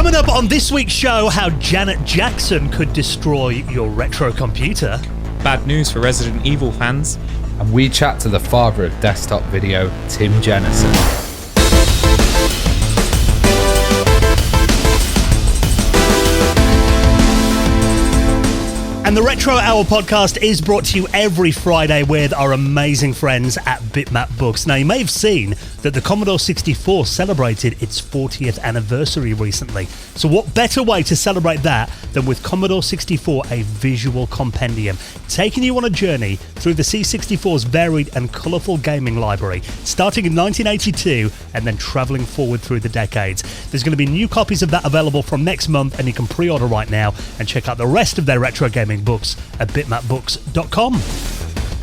Coming up on this week's show, how Janet Jackson could destroy your retro computer. Bad news for Resident Evil fans. And we chat to the father of desktop video, Tim Jenison. And the Retro Hour podcast is brought to you every Friday with our amazing friends at Bitmap Books. Now, you may have seen that the Commodore 64 celebrated its 40th anniversary recently. So what better way to celebrate that than with Commodore 64, a visual compendium, taking you on a journey through the C64's varied and colourful gaming library, starting in 1982 and then travelling forward through the decades. There's going to be new copies of that available from next month, and you can pre-order right now and check out the rest of their retro gaming books at bitmapbooks.com.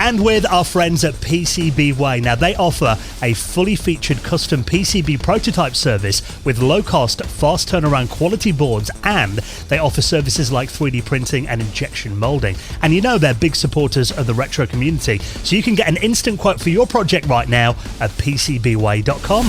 And with our friends at PCBWay. Now, they offer a fully featured custom PCB prototype service with low-cost, fast turnaround quality boards, and they offer services like 3D printing and injection molding. And you know they're big supporters of the retro community, so you can get an instant quote for your project right now at PCBWay.com.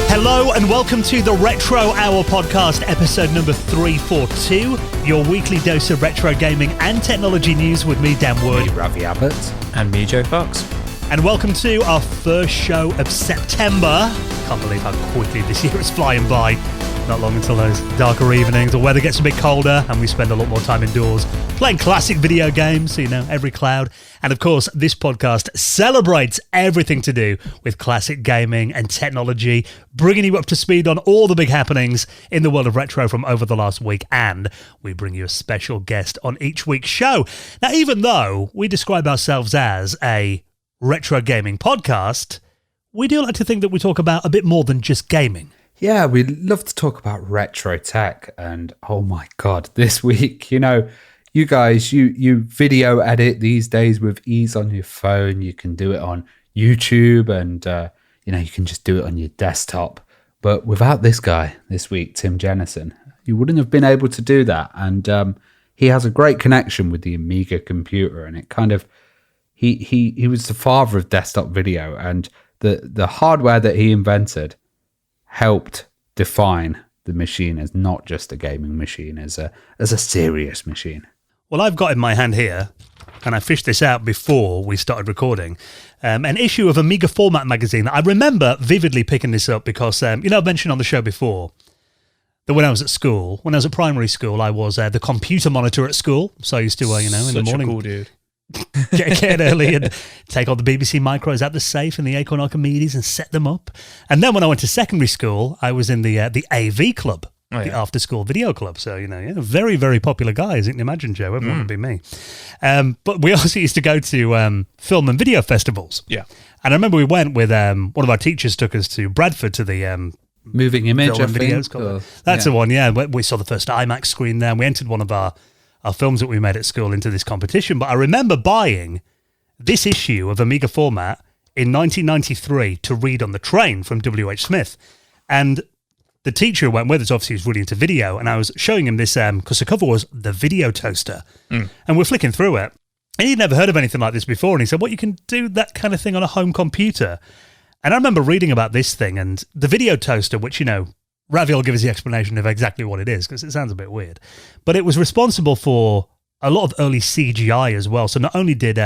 Hello and welcome to the Retro Hour podcast, episode number 342, your weekly dose of retro gaming and technology news with me, Dan Wood. Me, Ravi Abbott. And me, Joe Fox. And welcome to our first show of September. Can't believe how quickly this year is flying by. Not long until those darker evenings, the weather gets a bit colder and we spend a lot more time indoors playing classic video games, so you know, every cloud. And of course, this podcast celebrates everything to do with classic gaming and technology, bringing you up to speed on all the big happenings in the world of retro from over the last week. And we bring you a special guest on each week's show. Now, even though we describe ourselves as a retro gaming podcast, we do like to think that we talk about a bit more than just gaming. Yeah, we love to talk about retro tech, and oh my god, this week, you know, you guys, you video edit these days with ease on your phone. You can do it on YouTube, and you know, you can just do it on your desktop. But without this guy this week, Tim Jenison, you wouldn't have been able to do that. And he has a great connection with the Amiga computer, and it kind of he was the father of desktop video, and the hardware that he invented helped define the machine as not just a gaming machine, as a serious machine. Well, I've got in my hand here, and I fished this out before we started recording, an issue of Amiga Format magazine. I remember vividly picking this up because, you know, I've mentioned on the show before that when I was at school, when I was at primary school, I was the computer monitor at school. So I used to, you know, in the morning, Cool dude. get early and take all the BBC micros out the safe and the Acorn Archimedes and set them up. And then when I went to secondary school, I was in the AV club, the after school video club. So, you know, yeah, very, very popular guy, as you can imagine, Joe. Everyone would be me. But we also used to go to film and video festivals. Yeah. And I remember we went with one of our teachers took us to Bradford to the Moving Image, I videos. think. That's the one, yeah. We saw the first IMAX screen there. And we entered one of our films that we made at school into this competition. But I remember buying this issue of Amiga Format in 1993 to read on the train from W.H. Smith. And the teacher who went with us, obviously, was really into video, and I was showing him this, because the cover was the video toaster. And we're flicking through it, and he'd never heard of anything like this before, and he said, well, you can do that kind of thing on a home computer. And I remember reading about this thing, and the video toaster, which, you know, Ravi will give us the explanation of exactly what it is, because it sounds a bit weird. But it was responsible for a lot of early CGI as well. So not only did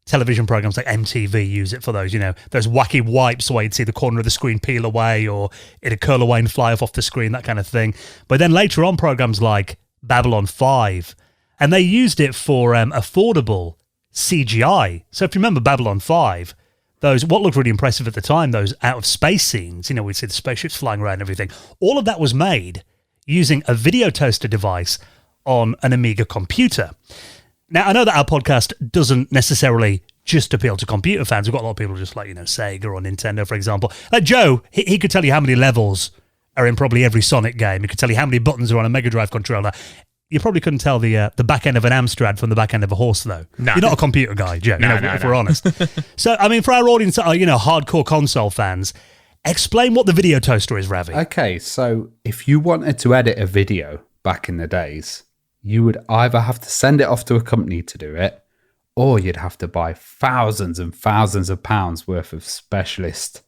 television programs like MTV use it for those, you know, those wacky wipes where you'd see the corner of the screen peel away or it'd curl away and fly off the screen, that kind of thing. But then later on, programs like Babylon 5, and they used it for affordable CGI. So if you remember Babylon 5, those, what looked really impressive at the time, those out-of-space scenes, you know, we'd see the spaceships flying around and everything. All of that was made using a video toaster device on an Amiga computer. Now, I know that our podcast doesn't necessarily just appeal to computer fans. We've got a lot of people just like, you know, Sega or Nintendo, for example. Like Joe, he could tell you how many levels are in probably every Sonic game. He could tell you how many buttons are on a Mega Drive controller. You probably couldn't tell the back end of an Amstrad from the back end of a horse, though. No. You're not a computer guy, Joe, if we're honest. So, I mean, for our audience that are, you know, hardcore console fans, explain what the video toaster is, Ravi. Okay, so if you wanted to edit a video back in the days, you would either have to send it off to a company to do it, or you'd have to buy thousands and thousands of pounds worth of specialist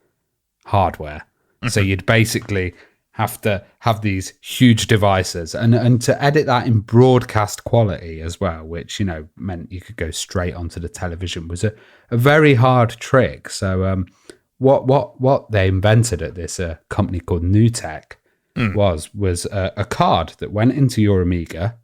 hardware. Mm-hmm. So you'd basically have to have these huge devices and to edit that in broadcast quality as well, which, meant you could go straight onto the television, was a very hard trick. So what they invented at this company called NewTek was a card that went into your Amiga,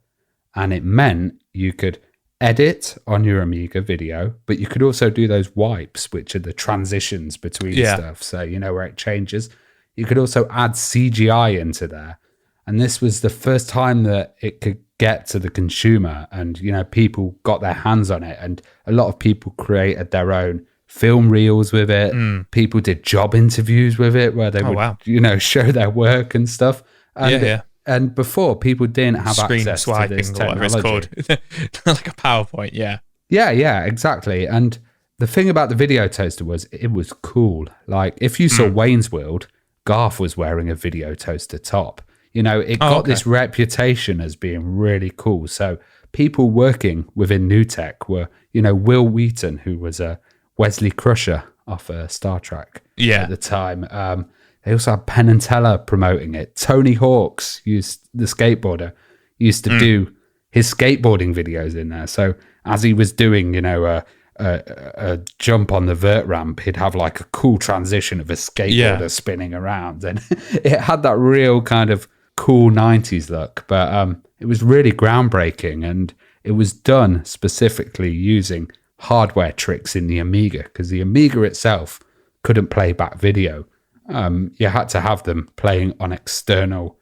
and it meant you could edit on your Amiga video, but you could also do those wipes, which are the transitions between stuff. So, where it changes. You could also add CGI into there. And this was the first time that it could get to the consumer, and, people got their hands on it. And a lot of people created their own film reels with it. People did job interviews with it where they would, show their work and stuff. And, and before, people didn't have access to this technology. Whatever it's called. Like a PowerPoint, yeah. Yeah, exactly. And the thing about the video toaster was it was cool. Like, if you saw Wayne's World, Garth was wearing a video toaster top. It got this reputation as being really cool. So people working within NewTek were, Will Wheaton, who was a Wesley Crusher off Star Trek at the time. They also had Penn and Teller promoting it. Tony Hawk's, the skateboarder, used to do his skateboarding videos in there. So as he was doing, a jump on the vert ramp, he'd have like a cool transition of a skateboarder spinning around, and it had that real kind of cool 90s look. But it was really groundbreaking, and it was done specifically using hardware tricks in the Amiga, because the Amiga itself couldn't play back video. You had to have them playing on external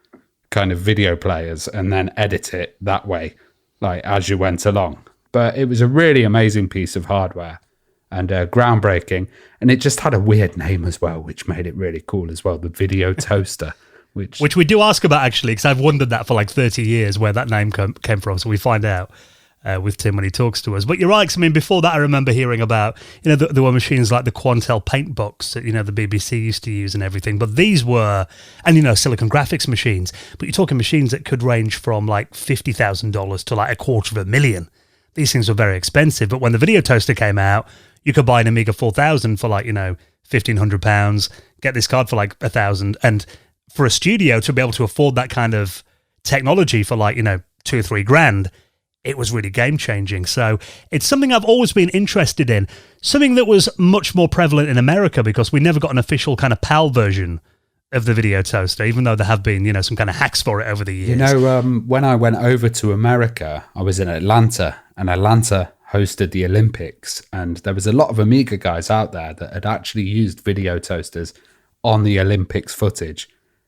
kind of video players and then edit it that way, like as you went along. But it was a really amazing piece of hardware and groundbreaking. And it just had a weird name as well, which made it really cool as well. The Video Toaster. Which we do ask about, actually, because I've wondered that for like 30 years where that name came from. So we find out with Tim when he talks to us. But you're right, 'cause, before that I remember hearing about, there were machines like the Quantel paint box that, the BBC used to use and everything. But these were, and, Silicon Graphics machines. But you're talking machines that could range from like $50,000 to like $250,000. These things were very expensive. But when the Video Toaster came out, you could buy an Amiga 4000 for like, £1,500, get this card for like $1,000. And for a studio to be able to afford that kind of technology for like, $2,000 or $3,000, it was really game-changing. So it's something I've always been interested in, something that was much more prevalent in America, because we never got an official kind of PAL version of the Video Toaster, even though there have been, some kind of hacks for it over the years. When I went over to America, I was in Atlanta, and Atlanta hosted the Olympics, and there was a lot of Amiga guys out there that had actually used Video Toasters on the Olympics footage.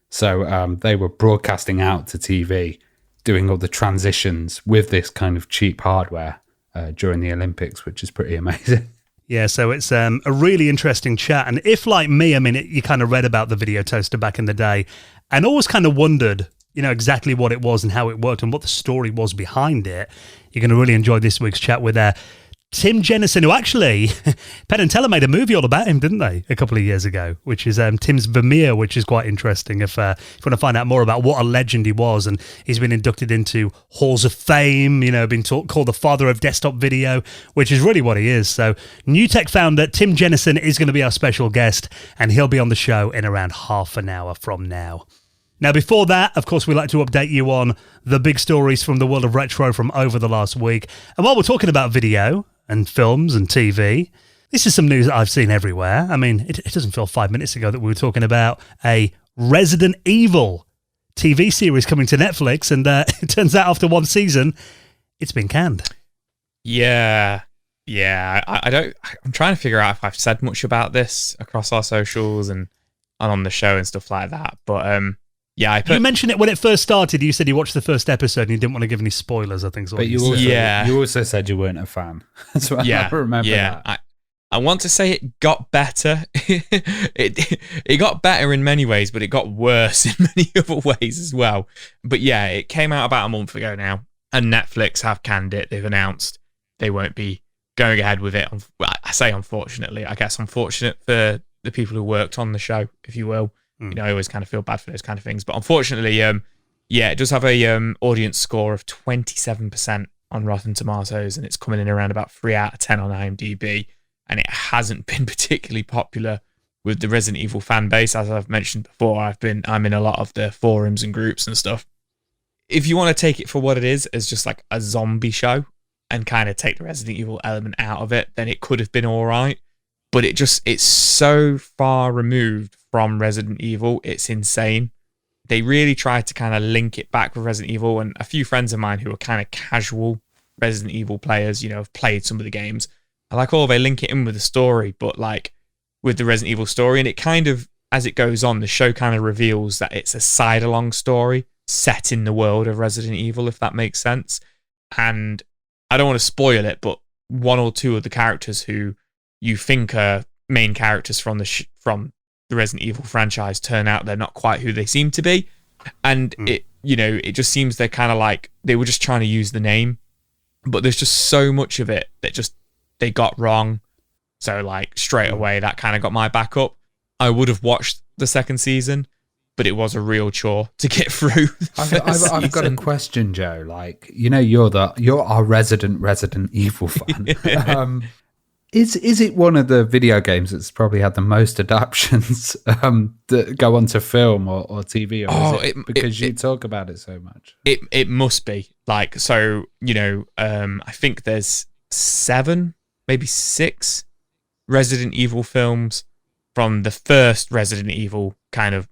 So they were broadcasting out to TV, doing all the transitions with this kind of cheap hardware during the Olympics, which is pretty amazing. Yeah, so it's a really interesting chat. And if, like me, you kind of read about the Video Toaster back in the day and always kind of wondered, exactly what it was and how it worked and what the story was behind it, you're going to really enjoy this week's chat with Tim Jenison, who actually, Penn and Teller made a movie all about him, didn't they, a couple of years ago, which is Tim's Vermeer, which is quite interesting if you want to find out more about what a legend he was. And he's been inducted into halls of fame, been called the father of desktop video, which is really what he is. So NewTek founder Tim Jenison is going to be our special guest, and he'll be on the show in around half an hour from now. Now, before that, of course, we like to update you on the big stories from the world of retro from over the last week. And while we're talking about video and films and TV, this is some news that I've seen everywhere. It doesn't feel 5 minutes ago that we were talking about a Resident Evil TV series coming to Netflix, and it turns out after one season, it's been canned. Yeah. I'm trying to figure out if I've said much about this across our socials and on the show and stuff like that. But you mentioned it when it first started. You said you watched the first episode and you didn't want to give any spoilers, I think. But you also said you weren't a fan. So I remember that. I want to say it got better. it got better in many ways, but it got worse in many other ways as well. But yeah, it came out about a month ago now, and Netflix have canned it. They've announced they won't be going ahead with it. I say unfortunately. I guess unfortunate for the people who worked on the show, if you will. I always kind of feel bad for those kind of things. But unfortunately, it does have a audience score of 27% on Rotten Tomatoes, and it's coming in around about 3 out of 10 on IMDb. And it hasn't been particularly popular with the Resident Evil fan base. As I've mentioned before, I'm in a lot of the forums and groups and stuff. If you want to take it for what it is, as just like a zombie show, and kind of take the Resident Evil element out of it, then it could have been all right. But it's so far removed from Resident Evil, it's insane. They really tried to kind of link it back with Resident Evil, and a few friends of mine who are kind of casual Resident Evil players, have played some of the games, are like, oh, they link it in with the story, but like with the Resident Evil story, and it kind of, as it goes on, the show kind of reveals that it's a side-along story set in the world of Resident Evil, if that makes sense. And I don't want to spoil it, but one or two of the characters who you think are main characters from the Resident Evil franchise turn out they're not quite who they seem to be, and it just seems they're kind of like they were just trying to use the name, but there's just so much of it that just they got wrong. So like straight away that kind of got my back up. I would have watched the second season, but it was a real chore to get through. I've got a question, Joe. Like, you're our Resident Evil fan. Is it one of the video games that's probably had the most adaptations that go onto film or TV? Or is it because you talk about it so much? It must be. Like, so, I think there's 7, maybe 6 Resident Evil films from the first Resident Evil kind of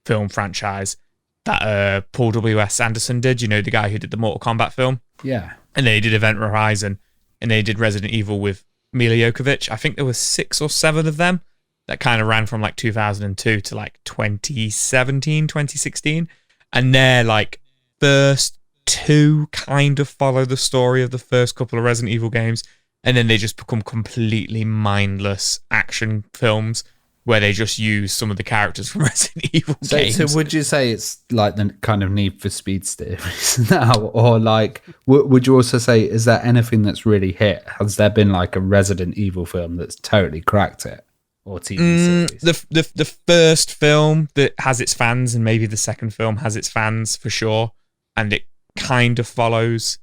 film franchise that Paul W.S. Anderson did, the guy who did the Mortal Kombat film. Yeah. And they did Event Horizon, and they did Resident Evil with Mila Jovovich. I think there were 6 or 7 of them that kind of ran from like 2002 to like 2017, 2016. And their like first 2 kind of follow the story of the first couple of Resident Evil games. And then they just become completely mindless action films where they just use some of the characters from Resident Evil games. So would you say it's like the kind of Need for Speed series now? Or like, would you also say, is there anything that's really hit? Has there been like a Resident Evil film that's totally cracked it? Or TV series? The first film that has its fans, and maybe the second film has its fans for sure. And it kind of follows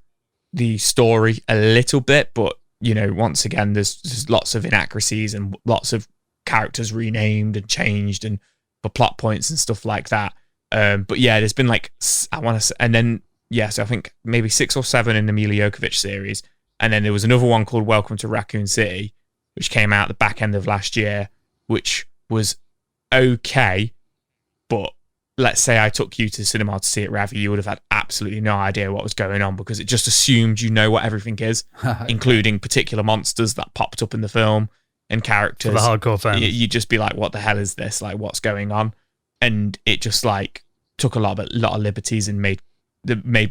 the story a little bit, but, once again, there's lots of inaccuracies and lots of characters renamed and changed and for plot points and stuff like that. But yeah, there's been like, I want to say, and then, so I think maybe 6 or 7 in the Mila Jovovich series. And then there was another one called Welcome to Raccoon City, which came out the back end of last year, which was okay. But let's say I took you to the cinema to see it, Ravi, you would have had absolutely no idea what was going on because it just assumed what everything is, including particular monsters that popped up in the film. And characters, for the hardcore fans, you'd just be like, "What the hell is this? Like, what's going on?" And it just like took a lot of liberties and made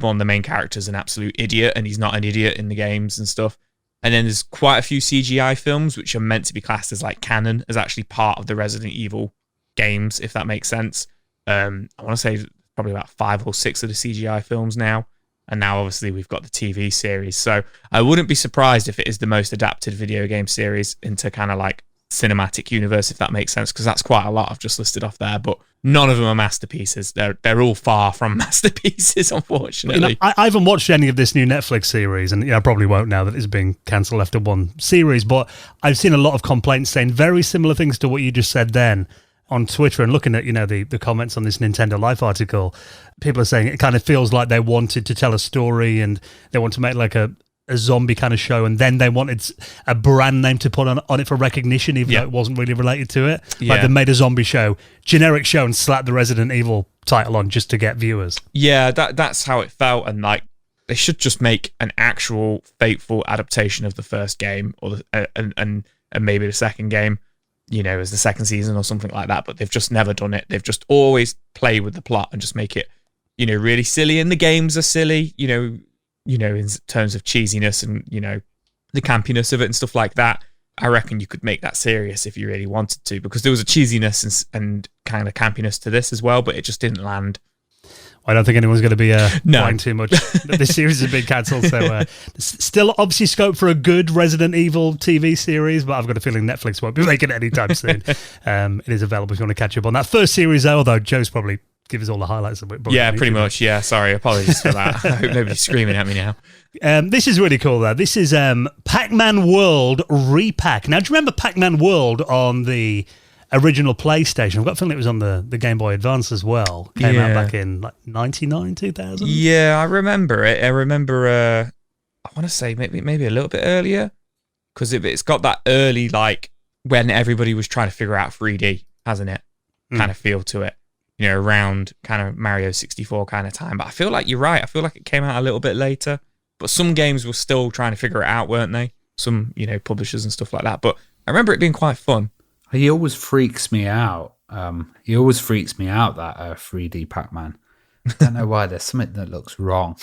one of the main characters an absolute idiot, and he's not an idiot in the games and stuff. And then there's quite a few CGI films which are meant to be classed as like canon, as actually part of the Resident Evil games, if that makes sense. I want to say probably about 5 or 6 of the CGI films now. And now, obviously, we've got the TV series. So I wouldn't be surprised if it is the most adapted video game series into kind of like cinematic universe, if that makes sense, because that's quite a lot I've just listed off there. But none of them are masterpieces. They're all far from masterpieces, unfortunately. I haven't watched any of this new Netflix series, and I probably won't now that it's being cancelled after one series. But I've seen a lot of complaints saying very similar things to what you just said then on Twitter, and looking at the comments on this Nintendo Life article, people are saying it kind of feels like they wanted to tell a story and they want to make like a zombie kind of show, and then they wanted a brand name to put on it for recognition, even though it wasn't really related to it. Like they made a zombie show, generic show, and slapped the Resident Evil title on just to get viewers. Yeah, that's how it felt, and like they should just make an actual faithful adaptation of the first game, or and maybe the second game, as the second season or something like that, but they've just never done it. They've just always play with the plot and just make it, really silly. And the games are silly, in terms of cheesiness and, the campiness of it and stuff like that. I reckon you could make that serious if you really wanted to, because there was a cheesiness and kind of campiness to this as well, but it just didn't land. I don't think anyone's going to be playing too much. This series has been cancelled, so there's still obviously scope for a good Resident Evil TV series, but I've got a feeling Netflix won't be making it anytime soon. It is available if you want to catch up on that first series, although Joe's probably give us all the highlights of it. Yeah, pretty much. Yeah, sorry, apologies for that. I hope nobody's screaming at me now. This is really cool, though. This is Pac-Man World Repack. Now, do you remember Pac-Man World on the original PlayStation. I've got a feeling it was on the Game Boy Advance as well. Came out Yeah. back in like 99, 2000. Yeah, I remember it. I remember, I want to say maybe a little bit earlier, because it's got that early, like, when everybody was trying to figure out 3D, hasn't it? Kind of feel to it. You know, around kind of Mario 64 kind of time. But I feel like you're right. I feel like it came out a little bit later. But some games were still trying to figure it out, weren't they? Some, you know, publishers and stuff like that. But I remember it being quite fun. He always freaks me out. He always freaks me out, that 3D Pac-Man. I don't know why. There's something that looks wrong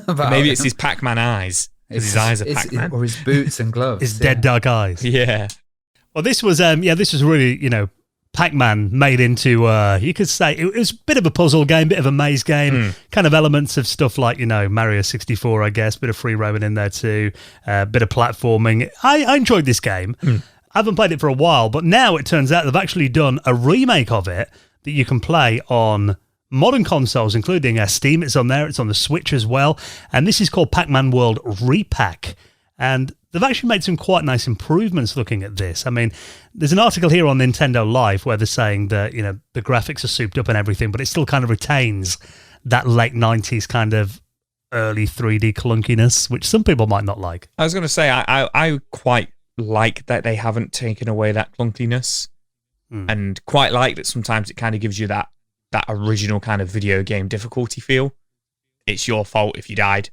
about Maybe him. it's his Pac-Man eyes. His eyes are Pac-Man. Or his boots and gloves. His dead dark eyes. Yeah. Well, this was really, you know, Pac-Man made into, you could say, it was a bit of a puzzle game, bit of a maze game, kind of elements of stuff like, you know, Mario 64, I guess, bit of free roaming in there too, bit of platforming. I enjoyed this game. I haven't played it for a while, but now it turns out they've actually done a remake of it that you can play on modern consoles, including Steam. It's on there. It's on the Switch as well. And this is called Pac-Man World Repack. And they've actually made some quite nice improvements looking at this. I mean, there's an article here on Nintendo Live where they're saying that, you know, the graphics are souped up and everything, but it still kind of retains that late 90s kind of early 3D clunkiness, which some people might not like. I was going to say, I quite like that they haven't taken away that clunkiness, and quite like that sometimes it kind of gives you that original kind of video game difficulty feel. It's your fault if you died.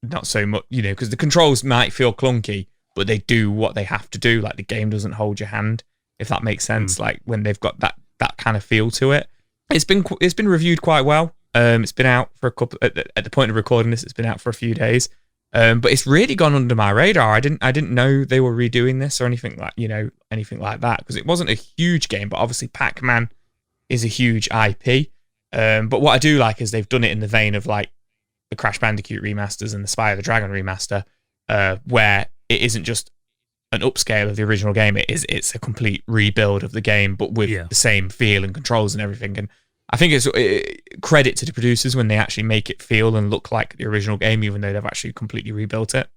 Not so much, you know, because the controls might feel clunky, but they do what they have to do. Like, the game doesn't hold your hand, if that makes sense. Like, when they've got that kind of feel to it. It's been reviewed quite well. It's been out for a couple at the point of recording this. It's been out for a few days, but it's really gone under my radar. I didn't know they were redoing this or anything like that, because it wasn't a huge game. But obviously, Pac-Man is a huge IP. But what I do like is they've done it in the vein of like the Crash Bandicoot remasters and the Spyro the Dragon remaster, where it isn't just an upscale of the original game. It's a complete rebuild of the game, but with the same feel and controls and everything. And I think it's credit to the producers when they actually make it feel and look like the original game, even though they've actually completely rebuilt it.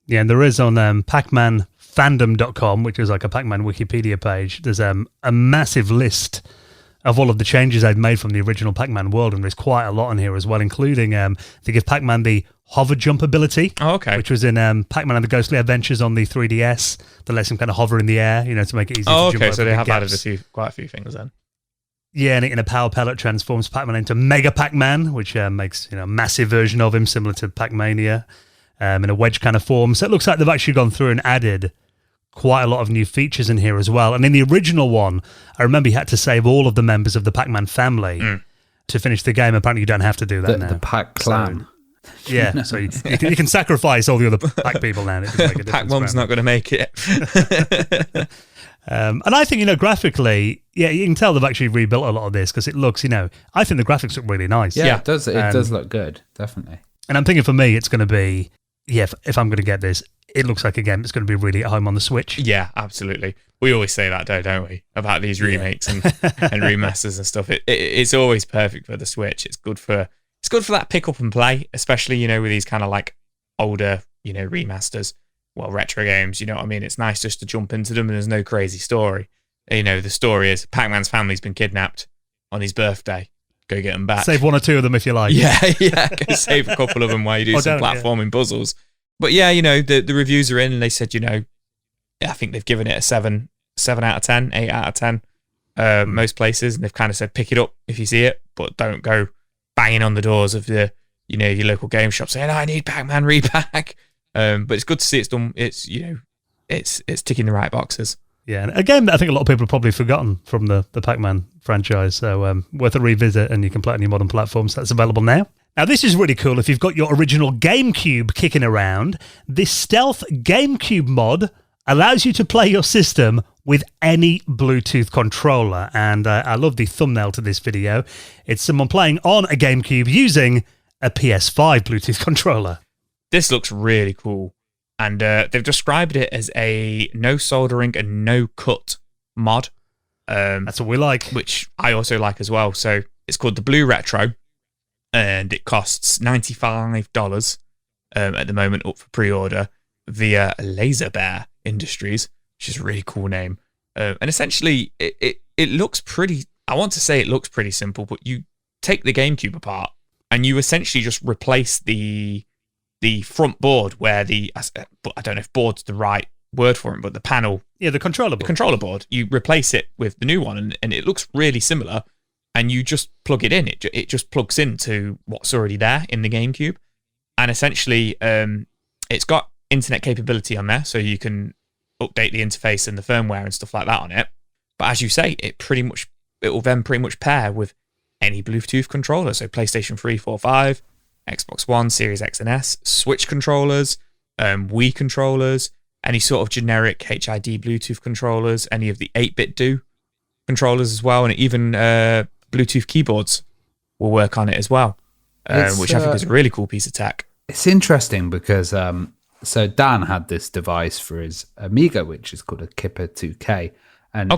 Yeah, and there is on pacmanfandom.com, which is like a Pac-Man Wikipedia page, there's a massive list of all of the changes they've made from the original Pac-Man world, and there's quite a lot in here as well, including to give Pac-Man the hover jump ability, which was in Pac-Man and the Ghostly Adventures on the 3DS, that lets him kind of hover in the air, you know, to make it easy to jump over so they have gaps. added quite a few things then. Yeah, and in a power pellet transforms Pac-Man into Mega Pac-Man, which makes, you know, a massive version of him, similar to Pac-Mania, in a wedge kind of form. So it looks like they've actually gone through and added quite a lot of new features in here as well. And in the original one, I remember you had to save all of the members of the Pac-Man family to finish the game. Apparently you don't have to do that now. The Pac clan. So, yeah, so you can sacrifice all the other Pac people now. Pac-Mom's not going to make it. And I think, you know, graphically, you can tell they've actually rebuilt a lot of this, because it looks, you know, I think the graphics look really nice. Yeah, it does. It does look good, definitely. And I'm thinking for me, it's going to be, if I'm going to get this, it looks like a game that's going to be really at home on the Switch. Yeah, absolutely. We always say that, don't we? About these remakes and remasters and stuff. It's always perfect for the Switch. It's good for that pick up and play, especially, you know, with these kind of like older, you know, remasters, retro games. You know what I mean? It's nice just to jump into them, and there's no crazy story. You know, the story is Pac-Man's family's been kidnapped on his birthday. Go get them back. Save one or two of them if you like. Yeah. Go save a couple of them while you do some platforming puzzles. But yeah, you know, the reviews are in, and they said, you know, I think they've given it a 7 out of 10, 8 out of 10, most places. And they've kind of said, pick it up if you see it, but don't go banging on the doors of your local game shop saying, I need Pac-Man repack. But it's good to see it's done. It's, you know, it's ticking the right boxes. Yeah, and a game that I think a lot of people have probably forgotten from the Pac-Man franchise, so worth a revisit, and you can play it on your modern platforms. That's available now. Now, this is really cool. If you've got your original GameCube kicking around, this Stealth GameCube mod allows you to play your system with any Bluetooth controller, and I love the thumbnail to this video. It's someone playing on a GameCube using a PS5 Bluetooth controller. This looks really cool. And they've described it as a no soldering and no cut mod. That's what we like. Which I also like as well. So it's called the Blue Retro, and it costs $95 at the moment, up for pre-order via Laser Bear Industries, which is a really cool name. And essentially, it it looks pretty. I want to say it looks pretty simple, but you take the GameCube apart and you essentially just replace the front board where I don't know if board's the right word for it, but the panel. Yeah, the controller board. The controller board. You replace it with the new one, and it looks really similar. And you just plug it in. It just plugs into what's already there in the GameCube, and essentially, it's got internet capability on there, so you can update the interface and the firmware and stuff like that on it. But as you say, it will then pretty much pair with any Bluetooth controller. So PlayStation 3, 4, 5, Xbox One, Series X and S, Switch controllers, Wii controllers, any sort of generic HID Bluetooth controllers, any of the 8-bit do controllers as well, and even Bluetooth keyboards will work on it as well, which I think is a really cool piece of tech. It's interesting because so Dan had this device for his Amiga, which is called a Kipper 2K, and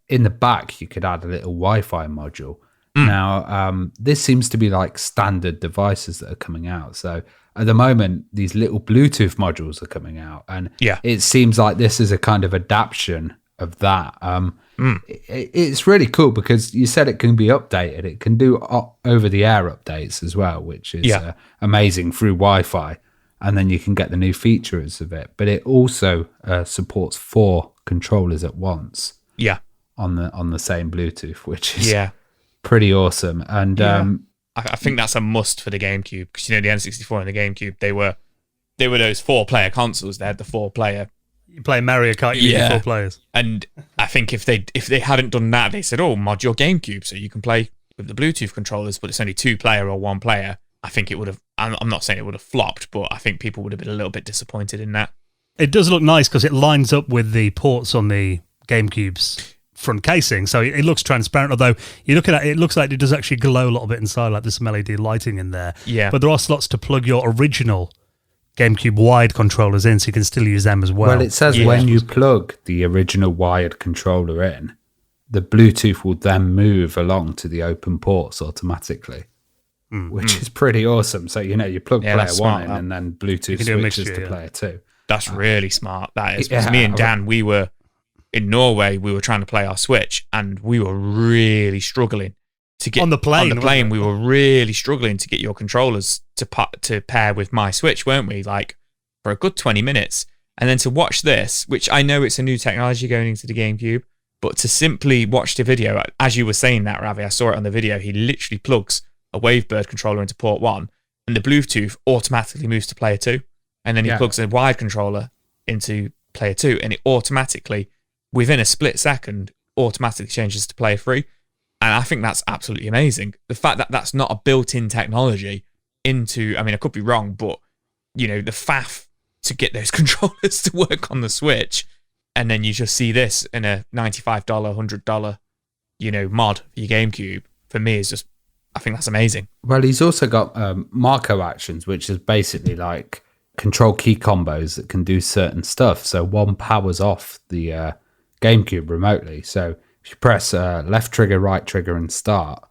in the back you could add a little Wi-Fi module. Now, this seems to be like standard devices that are coming out. So at the moment, these little Bluetooth modules are coming out, and it seems like this is a kind of adaptation of that. It's really cool because you said it can be updated. It can do over-the-air updates as well, which is amazing through Wi-Fi, and then you can get the new features of it. But it also supports 4 controllers at once. Yeah, on the same Bluetooth, which is pretty awesome. And I think that's a must for the GameCube, because the N64 and the GameCube, they were those 4-player consoles. They had the 4-player. You play Mario Kart, you need 4 players. And I think if they hadn't done that, they said, mod your GameCube so you can play with the Bluetooth controllers, but it's only 2-player or 1-player. I think it would have. I'm not saying it would have flopped, but I think people would have been a little bit disappointed in that. It does look nice because it lines up with the ports on the GameCube's front casing, so it looks transparent, although you look at it looks like it does actually glow a little bit inside, like there's some LED lighting in there. But there are slots to plug your original GameCube wired controllers in, so you can still use them as well. Well, it says when you plug the original wired controller in, the Bluetooth will then move along to the open ports automatically, which is pretty awesome. So you plug player 1 in, and then Bluetooth switches to player 2. That's really smart. That is, because me and Dan, we were in Norway, we were trying to play our Switch, and we were really struggling to get on the plane. We were really struggling to get your controllers to pair with my Switch, weren't we? Like for a good 20 minutes, and then to watch this, which I know it's a new technology going into the GameCube, but to simply watch the video, as you were saying that, Ravi, I saw it on the video. He literally plugs a Wavebird controller into port 1, and the Bluetooth automatically moves to player 2, and then he plugs a wired controller into player 2, and it automatically, within a split second, automatically changes to player 3. And I think that's absolutely amazing. The fact that that's not a built-in technology into, I mean, I could be wrong, but, the faff to get those controllers to work on the Switch, and then you just see this in a $95, $100, mod for your GameCube, for me is just, I think that's amazing. Well, he's also got Marco actions, which is basically like control key combos that can do certain stuff. So one powers off the GameCube remotely. So if you press left trigger, right trigger, and start,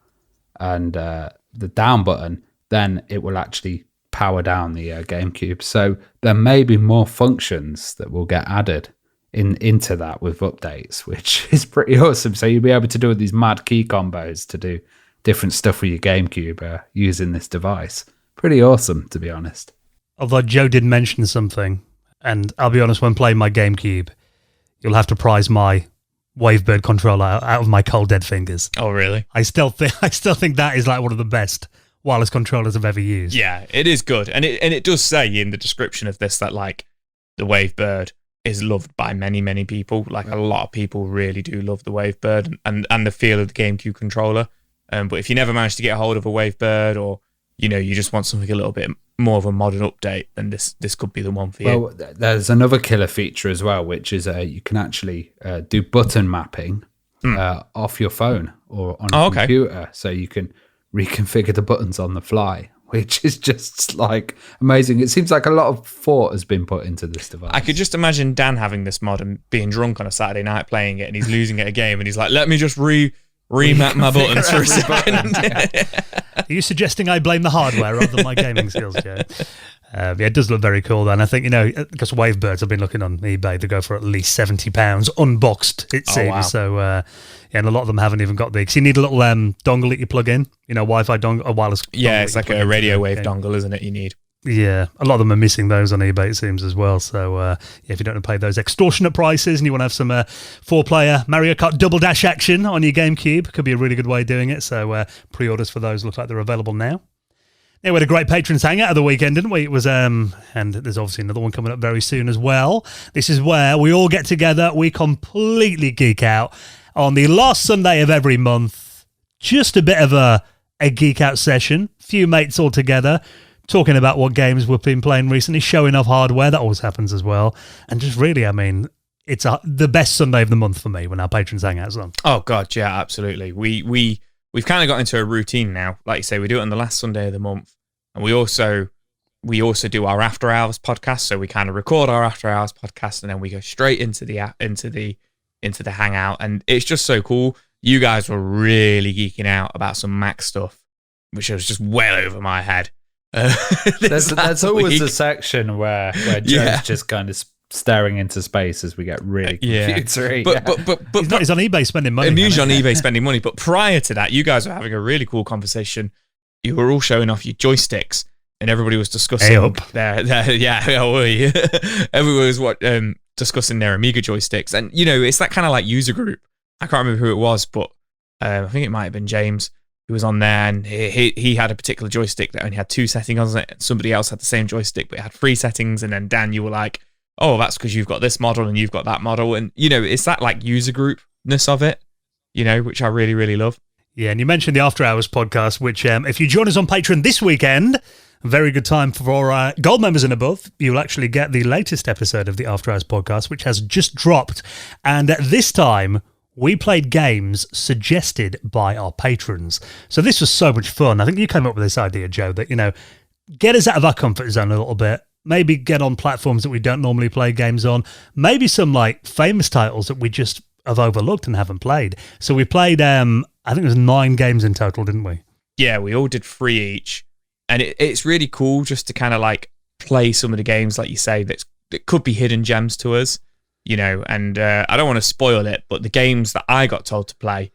and the down button, then it will actually power down the GameCube. So there may be more functions that will get added into that with updates, which is pretty awesome. So you'll be able to do these mad key combos to do different stuff with your GameCube using this device. Pretty awesome, to be honest. Although Joe did mention something, and I'll be honest, when playing my GameCube, you'll have to prise my Wavebird controller out of my cold dead fingers. Oh, really? I still think that is like one of the best wireless controllers I've ever used. Yeah, it is good, and it does say in the description of this that like the Wavebird is loved by many, many people. Like a lot of people really do love the Wavebird and the feel of the GameCube controller. But if you never managed to get a hold of a Wavebird, or you just want something a little bit more of a modern update, then this could be the one for you. Well, there's another killer feature as well, which is you can actually do button mapping off your phone or on a computer, so you can reconfigure the buttons on the fly, which is just like amazing. It seems like a lot of thought has been put into this device. I could just imagine Dan having this mod and being drunk on a Saturday night playing it, and he's losing at a game, and he's like, let me just remap my buttons for a second. Are you suggesting I blame the hardware rather than my gaming skills, Joe? It does look very cool, though. And I think, because Wavebirds, I've been looking on eBay, they go for at least £70 unboxed, it seems. Wow. So, and a lot of them haven't even got the... Because you need a little dongle that you plug in, Wi-Fi dongle, a wireless dongle. Yeah, it's like a radio wave dongle, isn't it, you need? Yeah, a lot of them are missing those on eBay, it seems, as well. So, if you don't want to pay those extortionate prices and you want to have some 4-player Mario Kart Double Dash action on your GameCube, could be a really good way of doing it. So, pre-orders for those look like they're available now. Yeah, we had a great patrons hangout of the weekend, didn't we? It was, and there's obviously another one coming up very soon as well. This is where we all get together, we completely geek out on the last Sunday of every month. Just a bit of a geek out session, few mates all together, talking about what games we've been playing recently, showing off hardware, that always happens as well. And just really, it's the best Sunday of the month for me when our patrons hangout's on. Oh God, yeah, absolutely. We've kind of got into a routine now. Like you say, we do it on the last Sunday of the month, and we also do our after hours podcast. So we kind of record our after hours podcast, and then we go straight into the hangout, and it's just so cool. You guys were really geeking out about some Mac stuff, which was just well over my head. That's always a section where Joe's just kind of staring into space as we get really computery. But he's on eBay spending money. He's on eBay spending money. But prior to that, you guys were having a really cool conversation. You were all showing off your joysticks, and everybody was discussing everyone was discussing their Amiga joysticks, and it's that kind of like user group. I can't remember who it was, but I think it might have been James who was on there, and he had a particular joystick that only had 2 settings on it, and somebody else had the same joystick but it had 3 settings, and then Dan, you were like, oh, that's because you've got this model and you've got that model, and it's that like user groupness of it, which I really, really love. Yeah, and you mentioned the After Hours podcast, which if you join us on Patreon this weekend, very good time for gold members and above. You'll actually get the latest episode of the After Hours podcast, which has just dropped, and this time we played games suggested by our patrons. So this was so much fun. I think you came up with this idea, Joe, that, get us out of our comfort zone a little bit, maybe get on platforms that we don't normally play games on, maybe some like famous titles that we just have overlooked and haven't played. So we played, I think it was 9 games in total, didn't we? Yeah, we all did 3 each. And it's really cool just to kind of like play some of the games, like you say, that could be hidden gems to us. And I don't want to spoil it, but the games that I got told to play,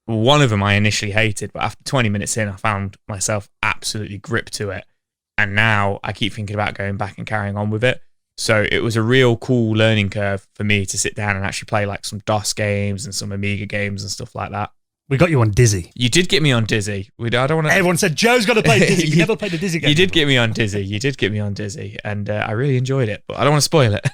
one of them I initially hated, but after 20 minutes in, I found myself absolutely gripped to it. And now I keep thinking about going back and carrying on with it. So it was a real cool learning curve for me to sit down and actually play like some DOS games and some Amiga games and stuff like that. We got you on Dizzy. You did get me on Dizzy. I don't want to. Everyone said Joe's got to play Dizzy. You never played a Dizzy game. You did get me on Dizzy. And I really enjoyed it, but I don't want to spoil it.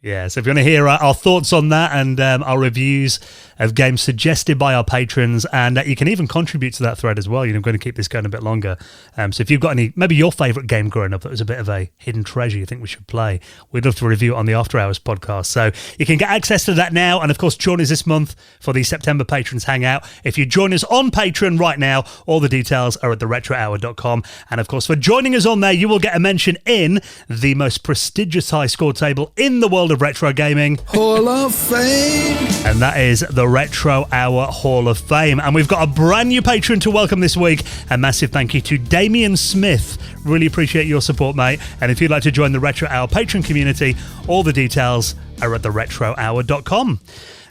Yeah, so if you want to hear our thoughts on that and our reviews of games suggested by our patrons, and you can even contribute to that thread as well. I'm going to keep this going a bit longer. So if you've got maybe your favourite game growing up that was a bit of a hidden treasure you think we should play, we'd love to review it on the After Hours podcast. So you can get access to that now, and of course join us this month for the September Patrons Hangout. If you join us on Patreon right now, all the details are at theretrohour.com. And of course, for joining us on there, you will get a mention in the most prestigious high score table in the world of retro gaming, Hall of Fame, and that is the Retro Hour Hall of Fame. And we've got a brand new patron to welcome this week. A massive thank you to Damien Smith. Really appreciate your support, mate. And if you'd like to join the Retro Hour patron community, all the details are at theretrohour.com.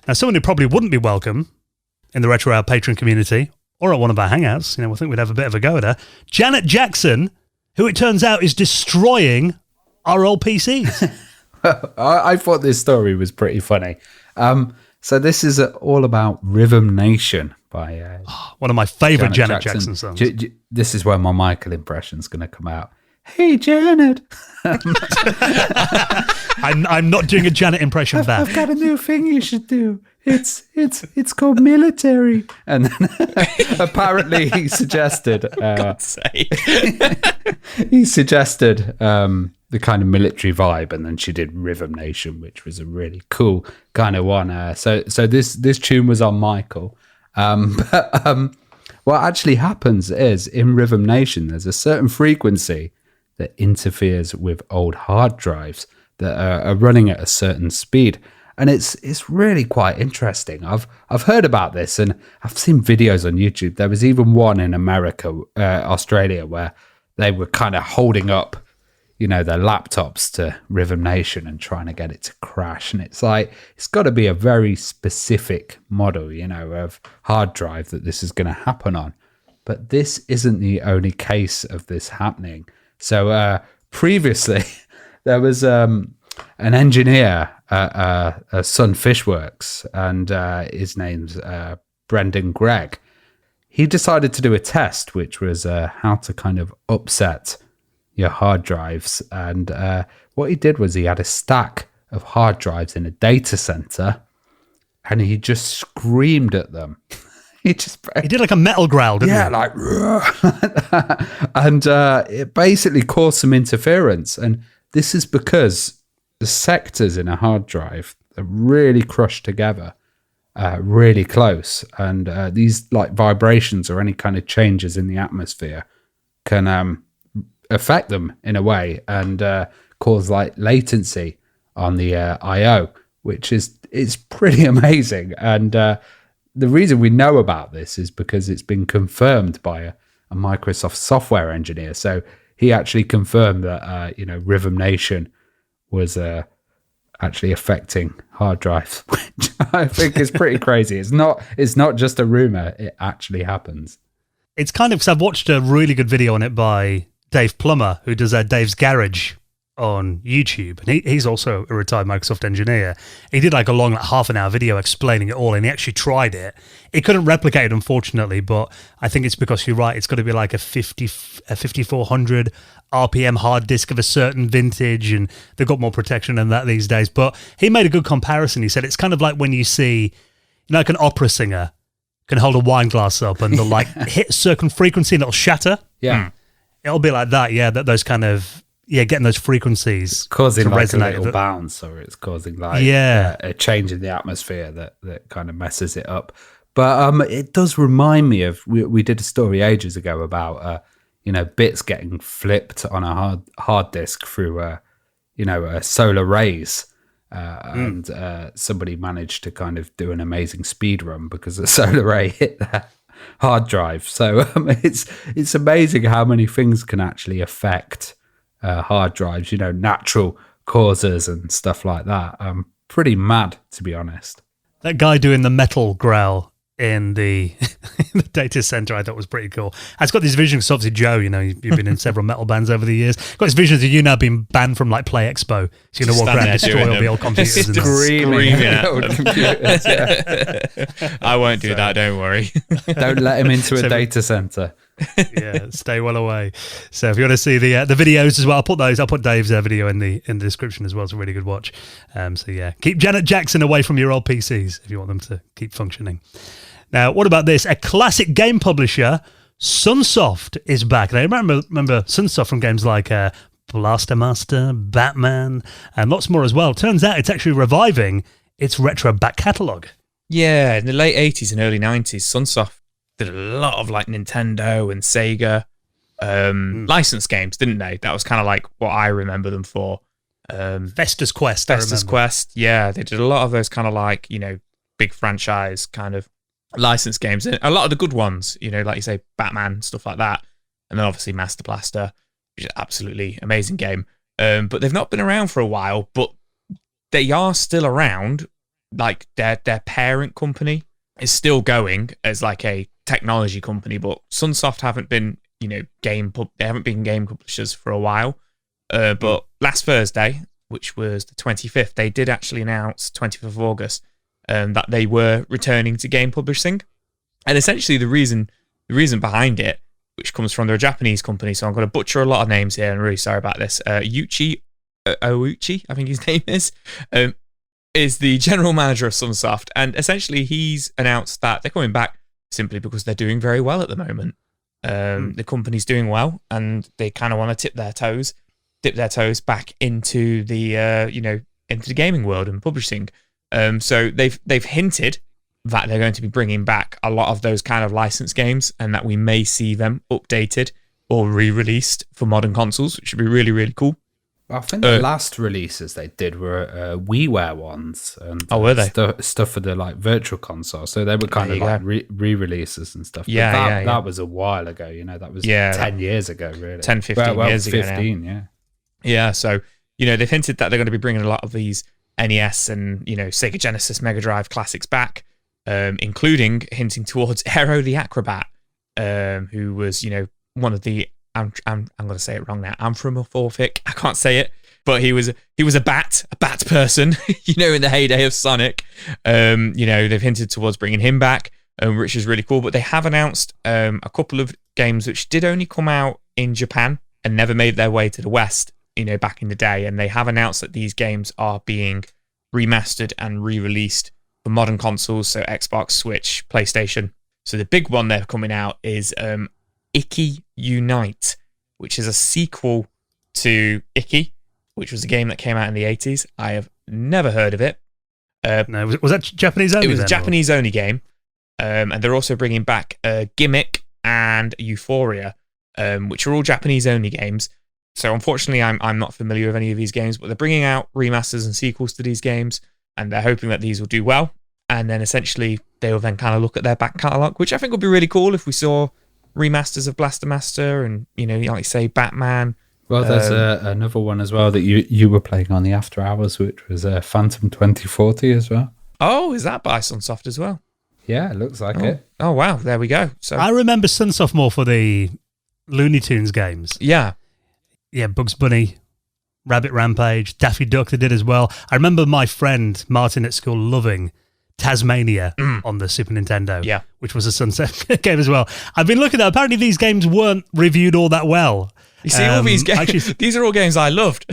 Now, someone who probably wouldn't be welcome in the Retro Hour patron community or at one of our hangouts, we think we'd have a bit of a go at her, Janet Jackson, who it turns out is destroying our old PCs. I thought this story was pretty funny. So this is all about Rhythm Nation by one of my favourite Janet Jackson songs. This is where my Michael impression's going to come out. Hey, Janet. I'm not doing a Janet impression back. I've got a new thing you should do. It's called military. And then apparently he suggested God's sake. he suggested the kind of military vibe, and then she did Rhythm Nation, which was a really cool kind of one. So this tune was on Michael. But what actually happens is in Rhythm Nation, there's a certain frequency that interferes with old hard drives that are running at a certain speed. And it's really quite interesting. I've heard about this, and I've seen videos on YouTube. There was even one in America, Australia, where they were kind of holding up, their laptops to Rhythm Nation and trying to get it to crash. And it's like, it's got to be a very specific model, of hard drive that this is going to happen on. But this isn't the only case of this happening. So previously, there was an engineer at Sun Fishworks, and his name's Brendan Gregg. He decided to do a test, which was how to kind of upset your hard drives. And what he did was he had a stack of hard drives in a data center, and he just screamed at them. He did like a metal growl, didn't he? Yeah, like, and it basically caused some interference. And this is because the sectors in a hard drive are really crushed together, really close. And these like vibrations or any kind of changes in the atmosphere can affect them in a way and cause like latency on the I/O, which is pretty amazing. And the reason we know about this is because it's been confirmed by a Microsoft software engineer. So he actually confirmed that Rhythm Nation was actually affecting hard drives, which I think is pretty crazy. It's not just a rumor; it actually happens. It's kind of, because I've watched a really good video on it by Dave Plummer, who does Dave's Garage on YouTube, and he's also a retired Microsoft engineer. He did like a long, like half an hour video explaining it all, and he actually tried it. It couldn't replicate it, unfortunately, but I think it's because you're right. It's got to be like a 5400 RPM hard disk of a certain vintage, and they've got more protection than that these days. But he made a good comparison. He said it's kind of like when you see, like an opera singer can hold a wine glass up and they'll like hit a certain frequency and it'll shatter. Yeah. It'll be like that, those kind of, getting those frequencies causing to like resonate. a little bounce, or it's causing like a change in the atmosphere that kind of messes it up. But it does remind me of, we did a story ages ago about bits getting flipped on a hard disk through solar rays, and somebody managed to kind of do an amazing speed run because the solar ray hit their hard drive. So it's amazing how many things can actually affect hard drives, natural causes and stuff like that. Pretty mad, to be honest. That guy doing the metal growl in the, in the data center, I thought was pretty cool. It's got these visions, 'cause obviously, Joe, you've been in several metal bands over the years. Got this visions of you now being banned from like Play Expo. So you're going to walk around and destroy all the old computers. And Screaming at old computers. Yeah. I won't do that, don't worry. Don't let him into a data center. Stay well away. So if you want to see the videos as well, I'll put Dave's video in the description as well. It's a really good watch. Keep Janet Jackson away from your old PCs if you want them to keep functioning. Now, what about this? A classic game publisher, Sunsoft, is back. Now, remember Sunsoft from games like Blaster Master, Batman, and lots more as well. Turns out it's actually reviving its retro back catalogue. Yeah, in the late 80s and early 90s, Sunsoft did a lot of like Nintendo and Sega licensed games, didn't they? That was kind of like what I remember them for. Festus Quest. Festus Quest, yeah. They did a lot of those kind of like, big franchise kind of licensed games. And a lot of the good ones, like you say, Batman, stuff like that. And then obviously Master Blaster, which is an absolutely amazing game. But they've not been around for a while, but they are still around. Like their parent company is still going as like a technology company, but Sunsoft haven't been, they haven't been game publishers for a while. But last Thursday, which was the 25th, they did actually announce 25th of August that they were returning to game publishing. And essentially the reason behind it, which comes from their Japanese company, so I'm going to butcher a lot of names here, and I'm really sorry about this. Yuichi Ouchi, I think his name is the general manager of Sunsoft, and essentially he's announced that they're coming back simply because they're doing very well at the moment. The company's doing well, and they kind of want to dip their toes back into the into the gaming world and publishing. So they've hinted that they're going to be bringing back a lot of those kind of licensed games, and that we may see them updated or re-released for modern consoles, which would be really, really cool. I think the last releases they did were WiiWare ones. And, were they? Stuff for the like virtual console. So they were kind of like re-releases and stuff. But that was a while ago, that was 10 years ago, really. 10, 15 years ago 15, now. yeah. Yeah, so, they've hinted that they're going to be bringing a lot of these NES and, Sega Genesis Mega Drive classics back, including hinting towards Aero the Acrobat, who was, one of the, I'm going to say it wrong now, anthropomorphic, I can't say it, but he was a bat person, in the heyday of Sonic. They've hinted towards bringing him back, which is really cool, but they have announced a couple of games which did only come out in Japan and never made their way to the West, back in the day. And they have announced that these games are being remastered and re-released for modern consoles, so Xbox, Switch, PlayStation. So the big one they're coming out is Icky Unite, which is a sequel to Icky, which was a game that came out in the 80s. I have never heard of it. No, was that Japanese only? It was a Japanese only game. And they're also bringing back Gimmick and Euphoria, which are all Japanese only games. So unfortunately, I'm not familiar with any of these games, but they're bringing out remasters and sequels to these games, and they're hoping that these will do well. And then essentially, they will then kind of look at their back catalogue, which I think would be really cool if we saw remasters of Blaster Master and, like say, Batman. Well, there's another one as well that you were playing on the After Hours, which was Phantom 2040 as well. Oh, is that by Sunsoft as well? Yeah, it looks like it. Oh, wow. There we go. So I remember Sunsoft more for the Looney Tunes games. Yeah. Yeah, Bugs Bunny, Rabbit Rampage, Daffy Duck they did as well. I remember my friend Martin at school loving Tasmania on the Super Nintendo, which was a Sunset game as well. I've been looking at apparently these games weren't reviewed all that well. You see, all these games, these are all games I loved.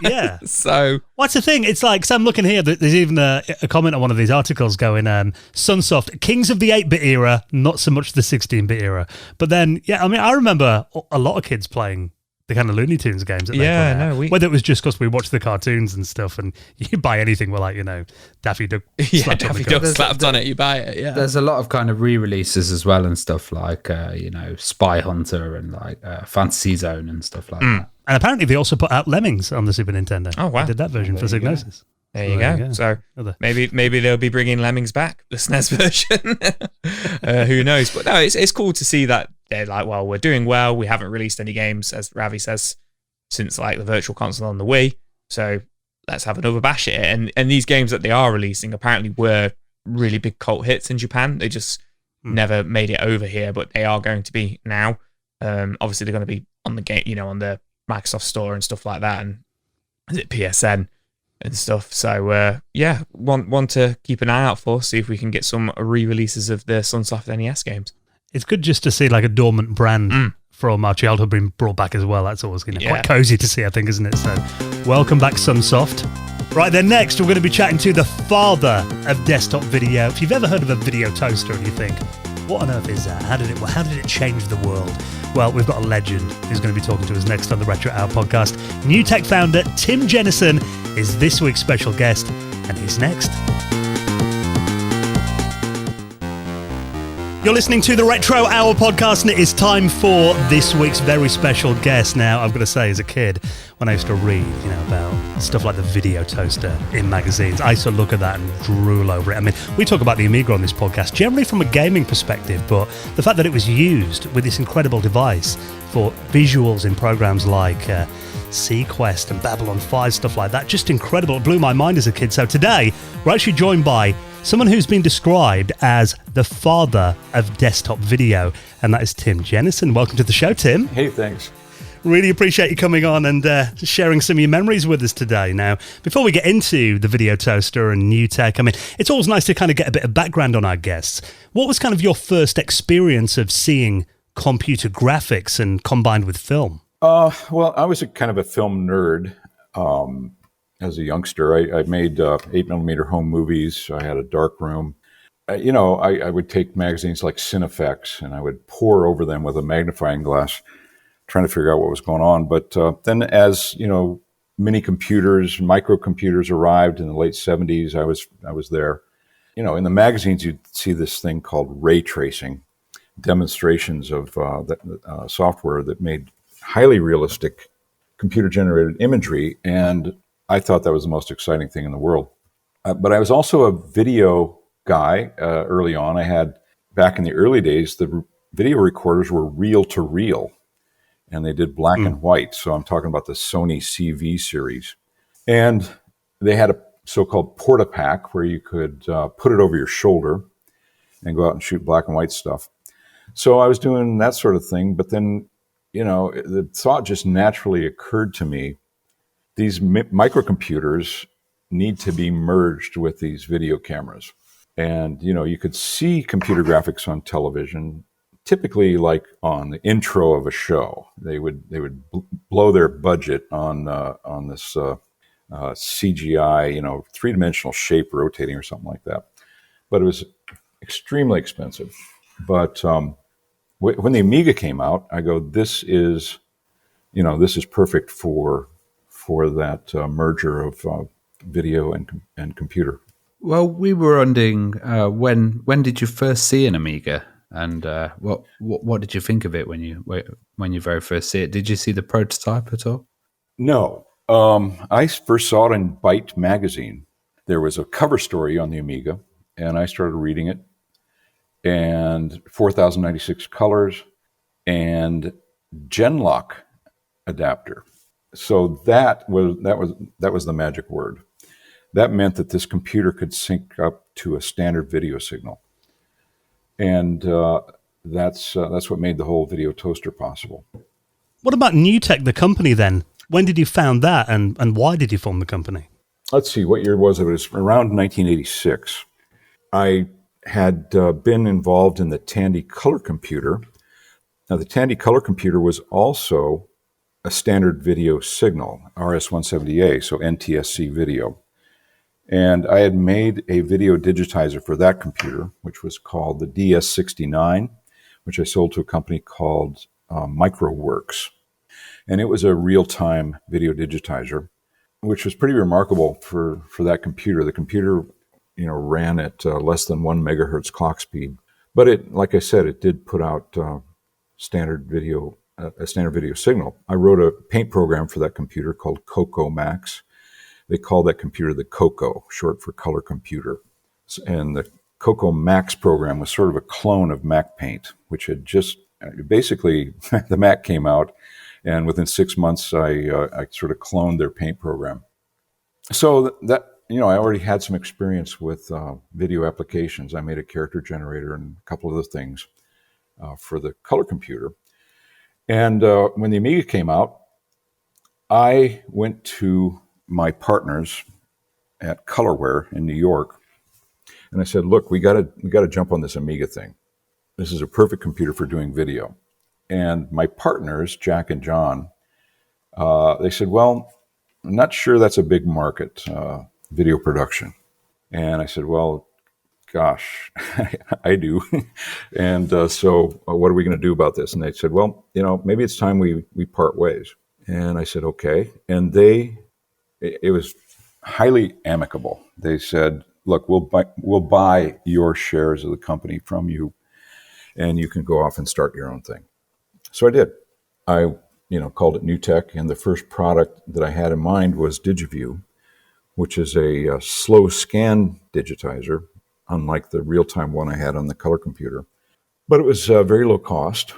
Yeah. So what's the thing? It's like, so I'm looking here, there's even a comment on one of these articles going, Sunsoft, kings of the 8-bit era, not so much the 16-bit era. But then, I remember a lot of kids playing the kind of Looney Tunes games that they put out. Whether it was just because we watched the cartoons and stuff, and you buy anything with Daffy Duck. Daffy Duck slapped on it, you buy it. Yeah, there's a lot of kind of re-releases as well and stuff like Spy Hunter and like Fantasy Zone and stuff like that. And apparently they also put out Lemmings on the Super Nintendo. Oh wow, they did that version for Psygnosis. There you go. So maybe they'll be bringing Lemmings back, the SNES version. Who knows? But no, it's cool to see that they're like, well, we're doing well. We haven't released any games, as Ravi says, since like the Virtual Console on the Wii. So let's have another bash at it. And these games that they are releasing apparently were really big cult hits in Japan. They just never made it over here, but they are going to be now. Obviously, they're going to be on the game, on the Microsoft Store and stuff like that, and is it PSN and stuff. So one to keep an eye out for. See if we can get some re-releases of the Sunsoft NES games. It's good just to see like a dormant brand from our childhood being brought back as well. That's always quite cozy to see, I think, isn't it? So welcome back, Sunsoft. Right then, next we're going to be chatting to the father of desktop video. If you've ever heard of a video toaster and you think, what on earth is that? How did it change the world? Well, we've got a legend who's going to be talking to us next on the Retro Hour podcast. NewTek founder Tim Jenison is this week's special guest, and he's next. You're listening to the Retro Hour podcast, and it is time for this week's very special guest. Now, I've got to say, as a kid, when I used to read, about stuff like the video toaster in magazines, I used to look at that and drool over it. I mean, we talk about the Amiga on this podcast, generally from a gaming perspective, but the fact that it was used with this incredible device for visuals in programs like Sequest and Babylon 5, stuff like that, just incredible. It blew my mind as a kid. So today, we're actually joined by someone who's been described as the father of desktop video, and that is Tim Jenison. Welcome to the show, Tim. Hey, thanks. Really appreciate you coming on and sharing some of your memories with us today. Now, before we get into the video toaster and NewTek, I mean, it's always nice to kind of get a bit of background on our guests. What was kind of your first experience of seeing computer graphics and combined with film? Well, I was a kind of a film nerd. As a youngster, I made 8mm home movies. I had a dark room. I would take magazines like Cinefex and I would pore over them with a magnifying glass, trying to figure out what was going on. But then as, mini computers, microcomputers arrived in the late 70s, I was there. In the magazines, you'd see this thing called ray tracing, demonstrations of software that made highly realistic computer-generated imagery, and I thought that was the most exciting thing in the world. But I was also a video guy early on. I had, back in the early days, the video recorders were reel-to-reel. and they did black and white. So I'm talking about the Sony CV series. And they had a so-called porta-pack where you could put it over your shoulder and go out and shoot black and white stuff. So I was doing that sort of thing, but then, the thought just naturally occurred to me, these microcomputers need to be merged with these video cameras. And, you could see computer graphics on television, typically like on the intro of a show. They would blow their budget on this CGI, three-dimensional shape rotating or something like that. But it was extremely expensive. But when the Amiga came out, I go, this is perfect for that merger of video and computer. Well, we were wondering when did you first see an Amiga, and what did you think of it when you very first see it? Did you see the prototype at all? No, I first saw it in Byte magazine. There was a cover story on the Amiga, and I started reading it. And 4096 colors and Genlock adapter. So that was the magic word. That meant that this computer could sync up to a standard video signal, and that's what made the whole video toaster possible. What about NewTek, the company? Then when did you found that, and why did you form the company? Let's see, what year was it? It was around 1986. I had been involved in the Tandy color computer. Now, the Tandy color computer was also a standard video signal, RS-170A, so NTSC video. And I had made a video digitizer for that computer, which was called the DS69, which I sold to a company called MicroWorks. And it was a real-time video digitizer, which was pretty remarkable for that computer. The computer ran at less than 1 megahertz clock speed. But it, like I said, it did put out a standard video signal. I wrote a paint program for that computer called Coco Max. They call that computer the Coco, short for color computer. And the Coco Max program was sort of a clone of Mac Paint, which had just, basically, the Mac came out, and within 6 months, I sort of cloned their paint program. So that, I already had some experience with video applications. I made a character generator and a couple of other things for the color computer. And when the Amiga came out, I went to my partners at Colorware in New York, and I said, "Look, we got to jump on this Amiga thing. This is a perfect computer for doing video." And my partners, Jack and John, they said, "Well, I'm not sure that's a big market, video production." And I said, "Well, gosh, I do." And so what are we going to do about this? And they said, "Well, maybe it's time we part ways." And I said, "Okay." And it was highly amicable. They said, "Look, we'll buy your shares of the company from you, and you can go off and start your own thing." So I did. I called it NewTek, and the first product that I had in mind was DigiView, which is a slow scan digitizer, unlike the real-time one I had on the color computer. But it was very low cost,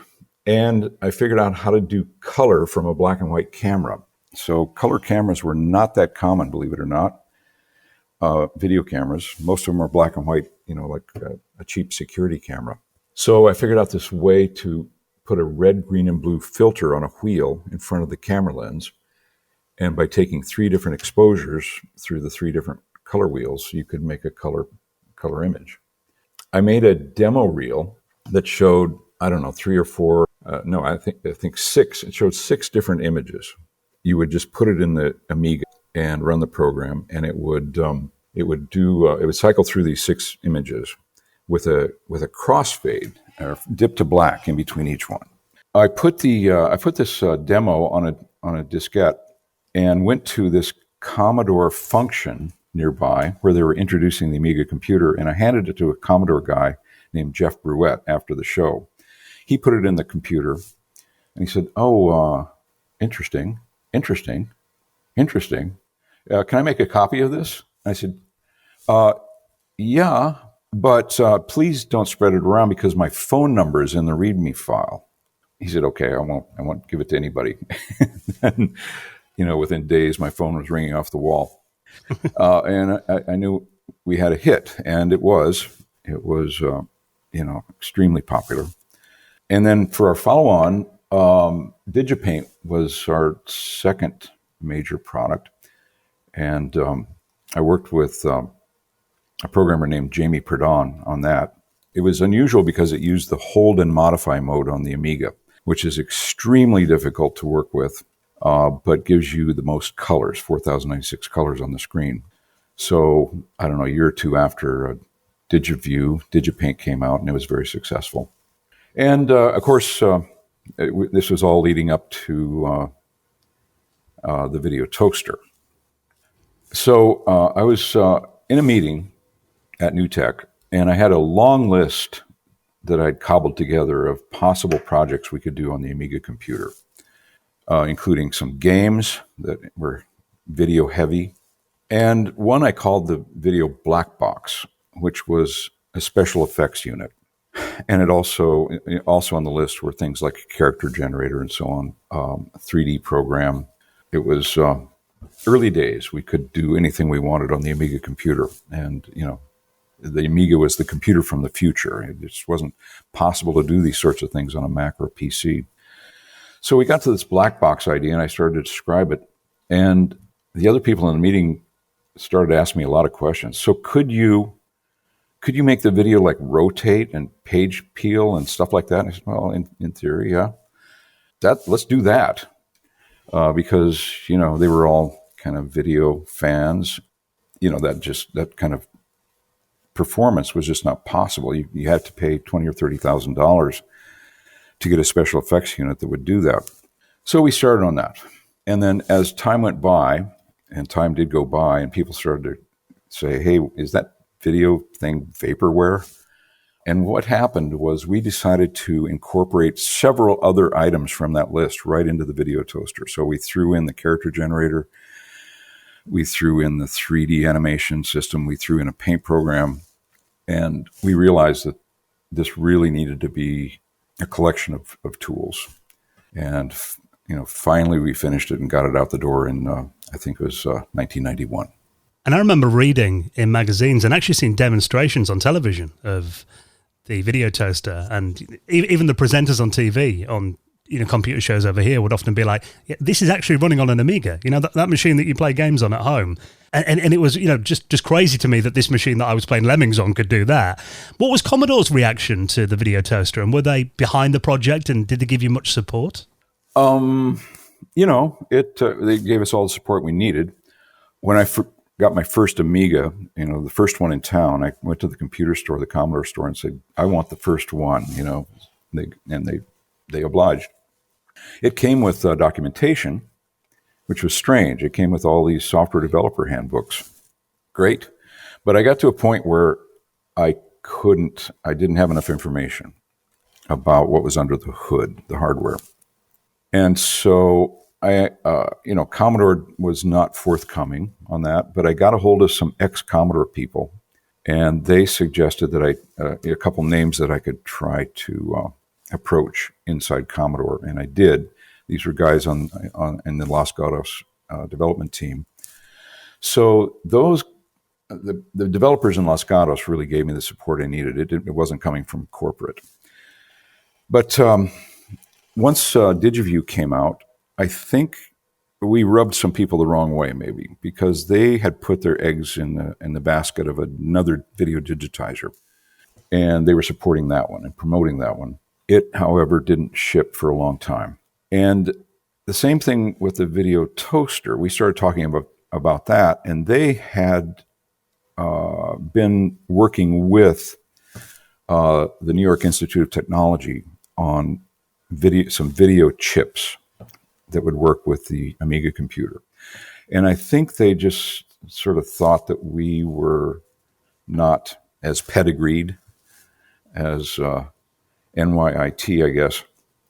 and I figured out how to do color from a black and white camera. So color cameras were not that common, believe it or not. Video cameras, most of them are black and white, like a cheap security camera. So I figured out this way to put a red, green, and blue filter on a wheel in front of the camera lens. And by taking 3 different exposures through the 3 different color wheels, you could make a color image. I made a demo reel that showed, 3 or 4, I think 6. It showed 6 different images. You would just put it in the Amiga and run the program, and it would cycle through these 6 images with a crossfade or dip to black in between each one. I put this demo on a diskette and went to this Commodore function nearby where they were introducing the Amiga computer, and I handed it to a Commodore guy named Jeff Bruette after the show. He put it in the computer, and he said, "Oh, interesting. Can I make a copy of this?" I said, "Yeah, but please don't spread it around because my phone number is in the README file." he said, okay, I won't give it to anybody. And, within days, my phone was ringing off the wall. And I knew we had a hit, and it was extremely popular. And then for our follow-on, DigiPaint was our second major product. And I worked with a programmer named Jamie Perdon on that. It was unusual because it used the hold and modify mode on the Amiga, which is extremely difficult to work with, but gives you the most colors, 4,096 colors on the screen. So, I don't know, a year or two after DigiPaint came out, and it was very successful. And, of course, this was all leading up to the video toaster. So I was in a meeting at NewTek, and I had a long list that I'd cobbled together of possible projects we could do on the Amiga computer, including some games that were video heavy, and one I called the video black box, which was a special effects unit. And it also on the list were things like a character generator and so on, a 3D program. It was early days. We could do anything we wanted on the Amiga computer. And, the Amiga was the computer from the future. It just wasn't possible to do these sorts of things on a Mac or a PC. So we got to this black box idea, and I started to describe it. And the other people in the meeting started asking me a lot of questions. So could you make the video like rotate and page peel and stuff like that? And I said, well, in theory, yeah. Let's do that. Because, they were all kind of video fans. That kind of performance was just not possible. You had to pay $20,000 or $30,000 to get a special effects unit that would do that. So we started on that. And then as time went by, and time did go by, and people started to say, hey, is that video thing vaporware? And what happened was we decided to incorporate several other items from that list right into the video toaster. So we threw in the character generator, we threw in the 3D animation system, we threw in a paint program, and we realized that this really needed to be a collection of tools. And finally we finished it and got it out the door in, I think it was 1991. And I remember reading in magazines and actually seeing demonstrations on television of the video toaster, and even the presenters on TV on computer shows over here would often be like, yeah, this is actually running on an Amiga, that machine that you play games on at home. And it was just crazy to me that this machine that I was playing Lemmings on could do that. What was Commodore's reaction to the video toaster, and were they behind the project, and did they give you much support? They gave us all the support we needed. When I got my first Amiga, the first one in town, I went to the computer store, the Commodore store, and said, I want the first one, they obliged. It came with documentation, which was strange. It came with all these software developer handbooks. Great. But I got to a point where I didn't have enough information about what was under the hood, the hardware. And so Commodore was not forthcoming on that, but I got a hold of some ex-Commodore people, and they suggested that a couple names that I could try to approach inside Commodore, and I did. These were guys in the Los Gatos development team. So the developers in Los Gatos really gave me the support I needed. It wasn't coming from corporate. But once DigiView came out, I think we rubbed some people the wrong way, maybe, because they had put their eggs in the basket of another video digitizer, and they were supporting that one and promoting that one. It, however, didn't ship for a long time. And the same thing with the video toaster. We started talking about that, and they had been working with the New York Institute of Technology on some video chips that would work with the Amiga computer. And I think they just sort of thought that we were not as pedigreed as NYIT, I guess.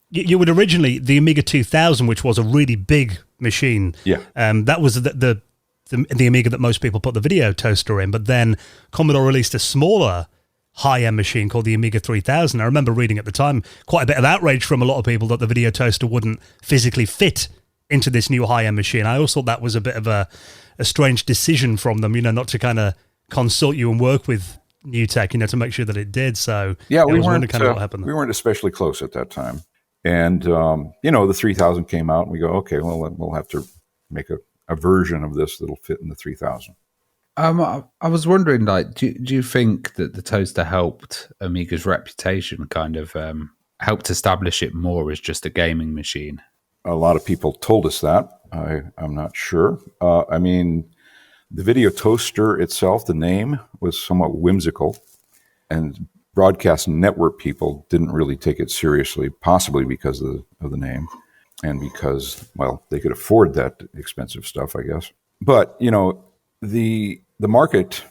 You would originally, the Amiga 2000, which was a really big machine. Yeah. That was the Amiga that most people put the video toaster in. But then Commodore released a smaller high-end machine called the Amiga 3000. I remember reading at the time quite a bit of outrage from a lot of people that the video toaster wouldn't physically fit into this new high-end machine. I always thought that was a bit of a strange decision from them, not to kind of consult you and work with NewTek, to make sure that it did. So yeah, we weren't weren't kind of what happened there. We weren't especially close at that time, and the 3000 came out, and we go, okay, well, we'll have to make a version of this that'll fit in the 3000. I was wondering, do you think that the toaster helped Amiga's reputation, kind of helped establish it more as just a gaming machine? A lot of people told us that. I'm not sure. The video toaster itself, the name, was somewhat whimsical, and broadcast network people didn't really take it seriously, possibly because of the name, and because, well, they could afford that expensive stuff, I guess. But, the market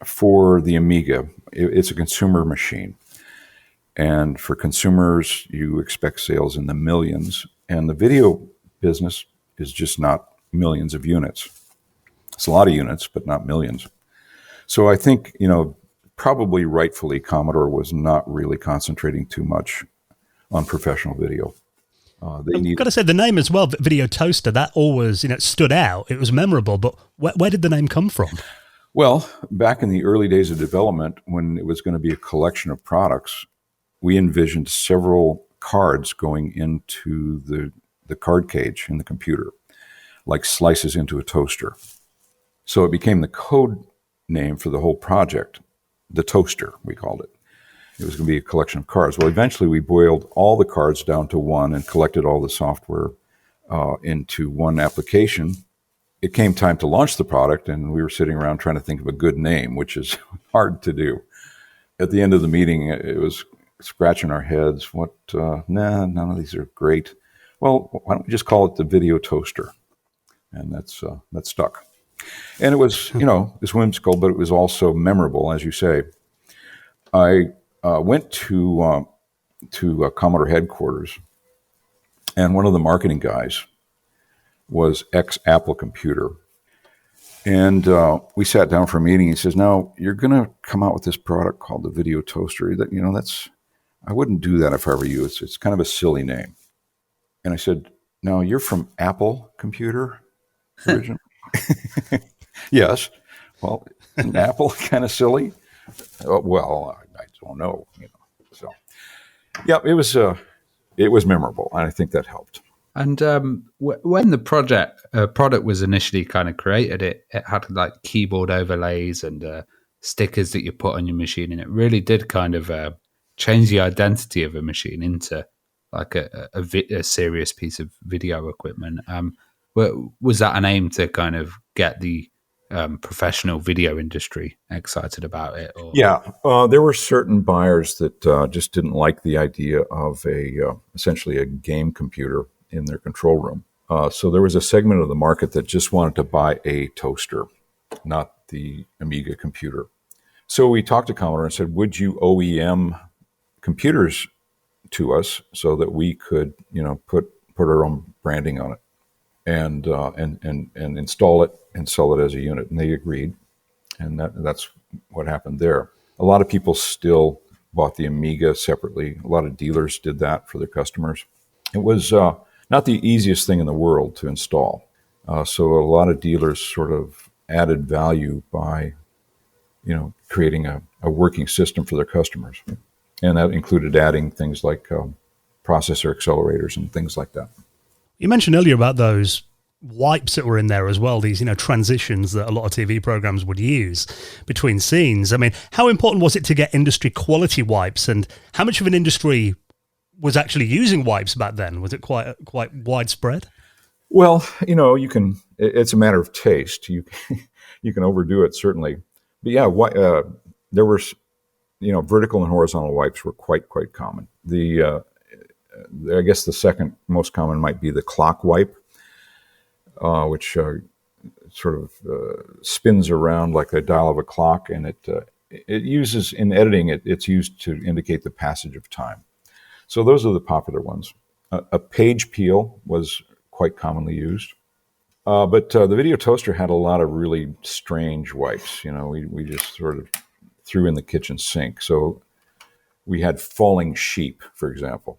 for the Amiga, it's a consumer machine. And for consumers, you expect sales in the millions. And the video business is just not millions of units. It's a lot of units, but not millions. So I think, probably rightfully, Commodore was not really concentrating too much on professional video. I've got to say, the name as well, Video Toaster, that always, stood out. It was memorable, but where did the name come from? Well, back in the early days of development, when it was going to be a collection of products, we envisioned several cards going into the card cage in the computer, like slices into a toaster. So it became the code name for the whole project, the toaster, we called it. It was going to be a collection of cards. Well, eventually we boiled all the cards down to one and collected all the software into one application. It came time to launch the product, and we were sitting around trying to think of a good name, which is hard to do. At the end of the meeting, it was scratching our heads. None of these are great. Well, why don't we just call it the Video Toaster? And that stuck. And it was, it's whimsical, but it was also memorable, as you say. I went to Commodore headquarters, and one of the marketing guys was ex-Apple computer. And we sat down for a meeting. He says, "Now, you're going to come out with this product called the Video Toaster. I wouldn't do that if I were you. It's kind of a silly name." And I said, "Now, you're from Apple computer originally?" "Yes." "Well, isn't Apple kind of silly?" "Well, I don't know." So, yeah, it was memorable, and I think that helped. And when the product was initially kind of created, it had like keyboard overlays and stickers that you put on your machine, and it really did kind of change the identity of a machine into like a serious piece of video equipment. Was that an aim to kind of get the professional video industry excited about it? Or? Yeah, there were certain buyers that just didn't like the idea of essentially a game computer in their control room. So there was a segment of the market that just wanted to buy a toaster, not the Amiga computer. So we talked to Commodore and said, "Would you OEM computers to us so that we could, put our own branding on it and install it and sell it as a unit?" And they agreed, and that's what happened there. A lot of people still bought the Amiga separately. A lot of dealers did that for their customers. It was not the easiest thing in the world to install. So a lot of dealers sort of added value by, creating a working system for their customers. And that included adding things like processor accelerators and things like that. You mentioned earlier about those wipes that were in there as well, these, transitions that a lot of TV programs would use between scenes. I mean, how important was it to get industry quality wipes, and how much of an industry was actually using wipes back then? Was it quite widespread? Well, it's a matter of taste. You can overdo it, certainly. But yeah, there were, vertical and horizontal wipes were quite common. I guess the second most common might be the clock wipe, which sort of spins around like the dial of a clock, and it uses, in editing, it's used to indicate the passage of time. So those are the popular ones. A page peel was quite commonly used. But the Video Toaster had a lot of really strange wipes. We just sort of threw in the kitchen sink. So we had falling sheep, for example.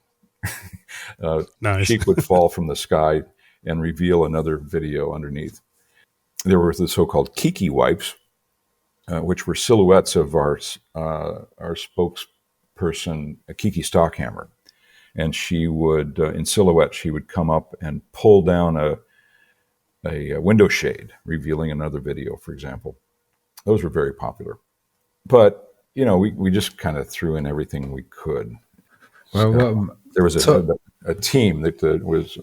Nice. Sheep would fall from the sky and reveal another video underneath. There were the so-called Kiki wipes, which were silhouettes of our spokesperson, Kiki Stockhammer. And she would, in silhouette, she would come up and pull down a window shade, revealing another video, for example. Those were very popular. But, we just kind of threw in everything we could. Well, there was a team that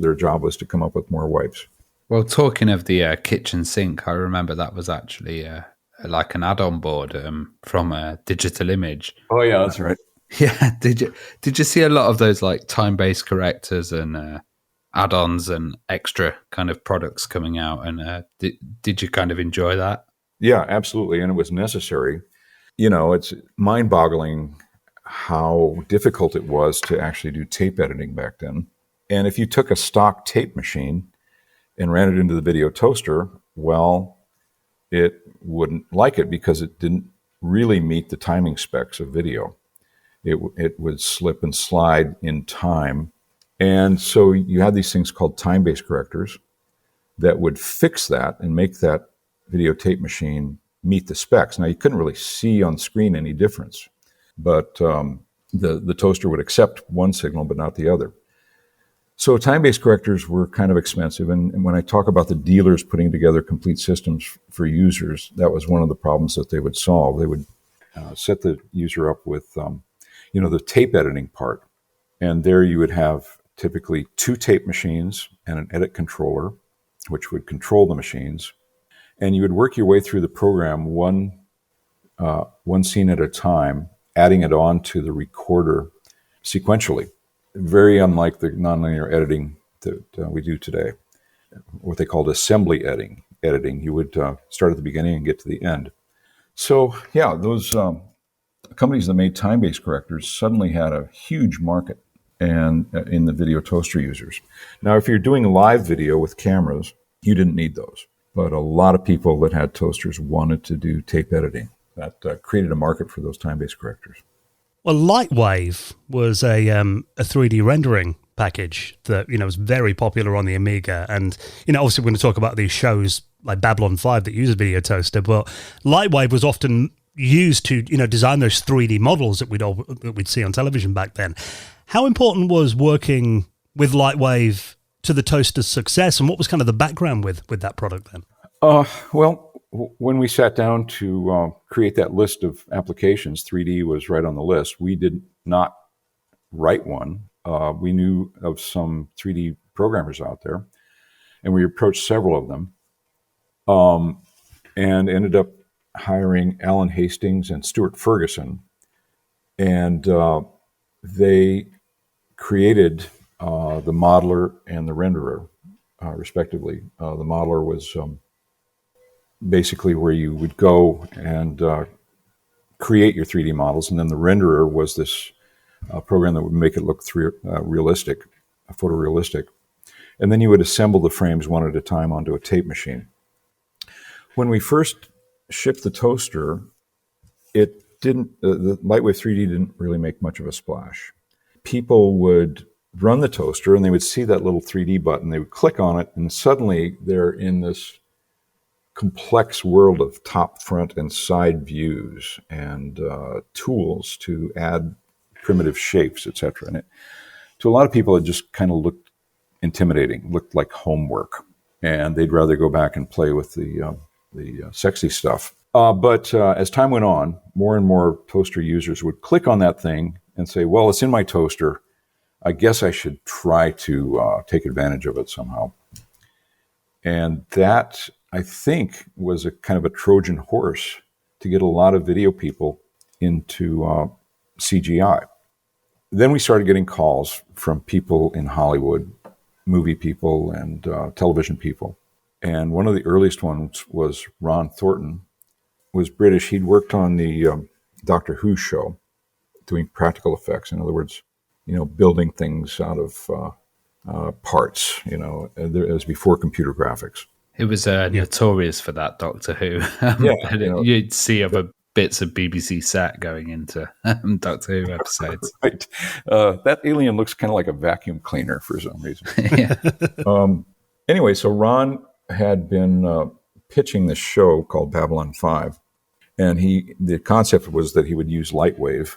their job was to come up with more wipes. Well, talking of the kitchen sink, I remember that was actually like an add-on board from a Digital Image. Oh, yeah, that's right. Yeah, did you see a lot of those like time-based correctors and add-ons and extra kind of products coming out? And did you kind of enjoy that? Yeah, absolutely, and it was necessary. It's mind-boggling how difficult it was to actually do tape editing back then. And if you took a stock tape machine and ran it into the video toaster, well, it wouldn't like it because it didn't really meet the timing specs of video. It would slip and slide in time. And so you had these things called time-based correctors that would fix that and make that videotape machine meet the specs. Now, you couldn't really see on screen any difference, but the toaster would accept one signal but not the other. So time-based correctors were kind of expensive. And when I talk about the dealers putting together complete systems for users, that was one of the problems that they would solve. They would set the user up with the tape editing part. And there you would have typically 2 tape machines and an edit controller, which would control the machines. And you would work your way through the program one scene at a time, adding it on to the recorder sequentially. Very unlike the nonlinear editing that we do today, what they called assembly editing. You would start at the beginning and get to the end. So, yeah, those companies that made time-based correctors suddenly had a huge market and in the video toaster users. Now, if you're doing live video with cameras, you didn't need those. But a lot of people that had toasters wanted to do tape editing. That created a market for those time-based correctors. Well, Lightwave was a 3D rendering package that was very popular on the Amiga, and obviously we're going to talk about these shows like Babylon 5 that use a video toaster, but Lightwave was often used to design those 3D models that we'd see on television back then. How important was working with Lightwave to the toaster's success, and what was kind of the background with that product then? Well, when we sat down to create that list of applications, 3D was right on the list. We did not write one. We knew of some 3D programmers out there, and we approached several of them, and ended up hiring Alan Hastings and Stuart Ferguson, and they created the modeler and the renderer, respectively. The modeler was basically where you would go and create your 3D models, and then the renderer was this program that would make it look realistic, photorealistic. And then you would assemble the frames one at a time onto a tape machine. When we first shipped the toaster, it didn't. The Lightwave 3D didn't really make much of a splash. People would run the toaster and they would see that little 3D button. They would click on it, and suddenly they're in this complex world of top, front, and side views and tools to add primitive shapes, etc. And to a lot of people, it just kind of looked intimidating, looked like homework, and they'd rather go back and play with the sexy stuff. But as time went on, more and more toaster users would click on that thing and say, well, it's in my toaster. I guess I should try to take advantage of it somehow. And that, I think, was a kind of a Trojan horse to get a lot of video people into CGI. Then we started getting calls from people in Hollywood, movie people and television people. And one of the earliest ones was Ron Thornton, was British. He'd worked on the Doctor Who show, doing practical effects. In other words, building things out of parts. It was before computer graphics. It was notorious for that, Doctor Who. Yeah, you'd see other bits of BBC set going into Doctor Who episodes. Right. That alien looks kind of like a vacuum cleaner for some reason. Yeah. Anyway, so Ron had been pitching this show called Babylon 5, and the concept was that he would use Lightwave,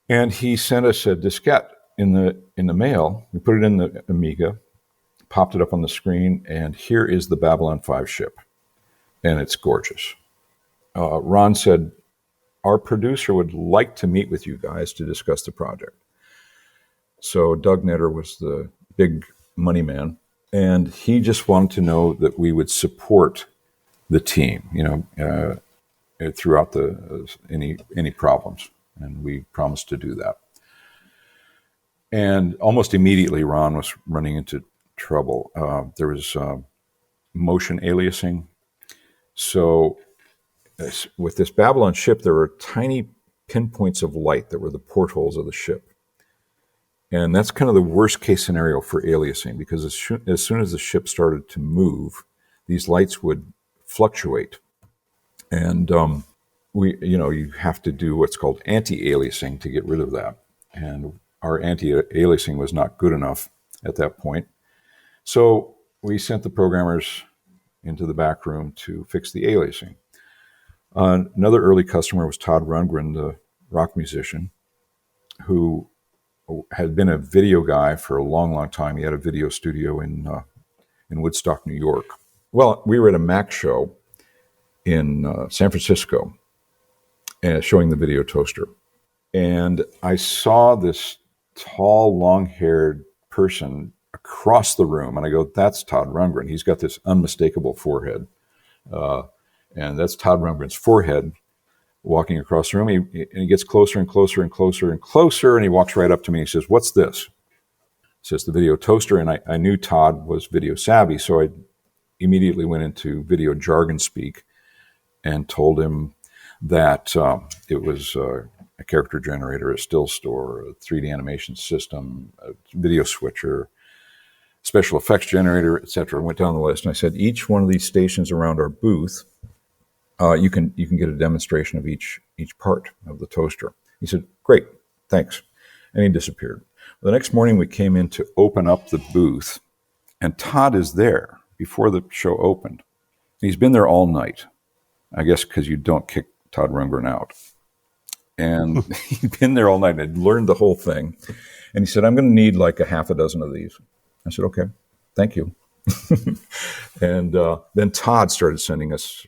and he sent us a diskette in the mail. We put it in the Amiga, popped it up on the screen, and here is the Babylon 5 ship, and it's gorgeous. Ron said, our producer would like to meet with you guys to discuss the project. So Doug Netter was the big money man, and he just wanted to know that we would support the team, throughout any problems, and we promised to do that. And almost immediately, Ron was running into trouble. There was motion aliasing. So with this Babylon ship, there were tiny pinpoints of light that were the portholes of the ship. And that's kind of the worst case scenario for aliasing, because as soon as the ship started to move, these lights would fluctuate. And you have to do what's called anti-aliasing to get rid of that. And our anti-aliasing was not good enough at that point. So we sent the programmers into the back room to fix the aliasing. Another early customer was Todd Rundgren, the rock musician, who had been a video guy for a long, long time. He had a video studio in Woodstock, New York. Well, we were at a Mac show in San Francisco showing the video toaster. And I saw this tall, long-haired person across the room. And I go, that's Todd Rundgren. He's got this unmistakable forehead. And that's Todd Rundgren's forehead walking across the room. He gets closer and closer and closer and closer, and he walks right up to me. He says, what's this? He says, the video toaster. And I knew Todd was video savvy, so I immediately went into video jargon speak and told him that it was a character generator, a still store, a 3D animation system, a video switcher, special effects generator, etc. Went down the list, and I said, each one of these stations around our booth, you can get a demonstration of each part of the toaster. He said, great, thanks. And he disappeared. The next morning we came in to open up the booth, and Todd is there before the show opened. He's been there all night, I guess because you don't kick Todd Rundgren out. And he'd been there all night and had learned the whole thing. And he said, I'm going to need like a half a dozen of these. I said, okay, thank you. And then Todd started sending us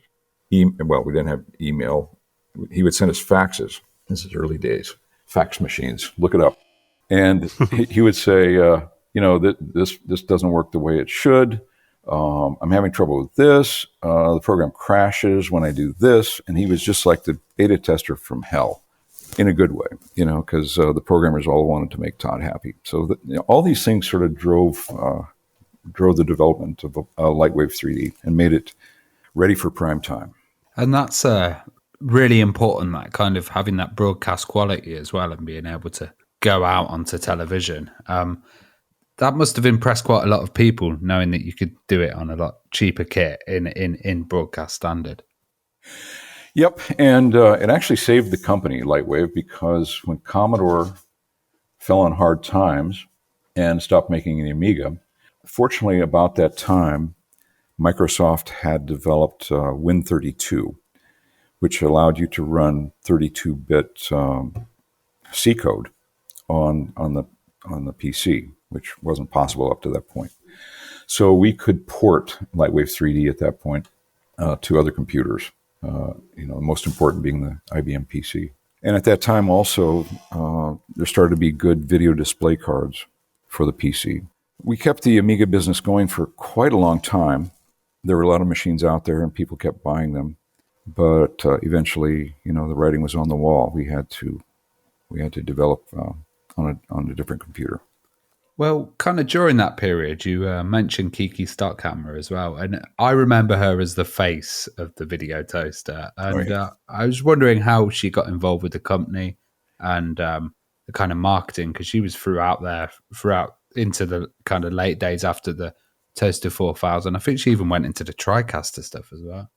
well, we didn't have email. He would send us faxes. This is early days. Fax machines. Look it up. And he would say, this doesn't work the way it should. I'm having trouble with this. The program crashes when I do this. And he was just like the beta tester from hell in a good way, because the programmers all wanted to make Todd happy. So all these things sort of drove the development of Lightwave 3D and made it ready for prime time. And that's really important, that kind of having that broadcast quality as well and being able to go out onto television. That must have impressed quite a lot of people, knowing that you could do it on a lot cheaper kit in broadcast standard. Yep, and it actually saved the company, Lightwave, because when Commodore fell on hard times and stopped making the Amiga, fortunately about that time, Microsoft had developed Win32, which allowed you to run 32-bit C code on the PC, which wasn't possible up to that point. So we could port Lightwave 3D at that point to other computers. The most important being the IBM PC. And at that time also, there started to be good video display cards for the PC. We kept the Amiga business going for quite a long time. There were a lot of machines out there and people kept buying them. But eventually, the writing was on the wall. We had to develop on a different computer. Well, kind of during that period, you mentioned Kiki Stockhammer as well. And I remember her as the face of the video toaster. And right. I was wondering how she got involved with the company and the kind of marketing, because she was throughout into the kind of late days after the Toaster 4000. I think she even went into the TriCaster stuff as well.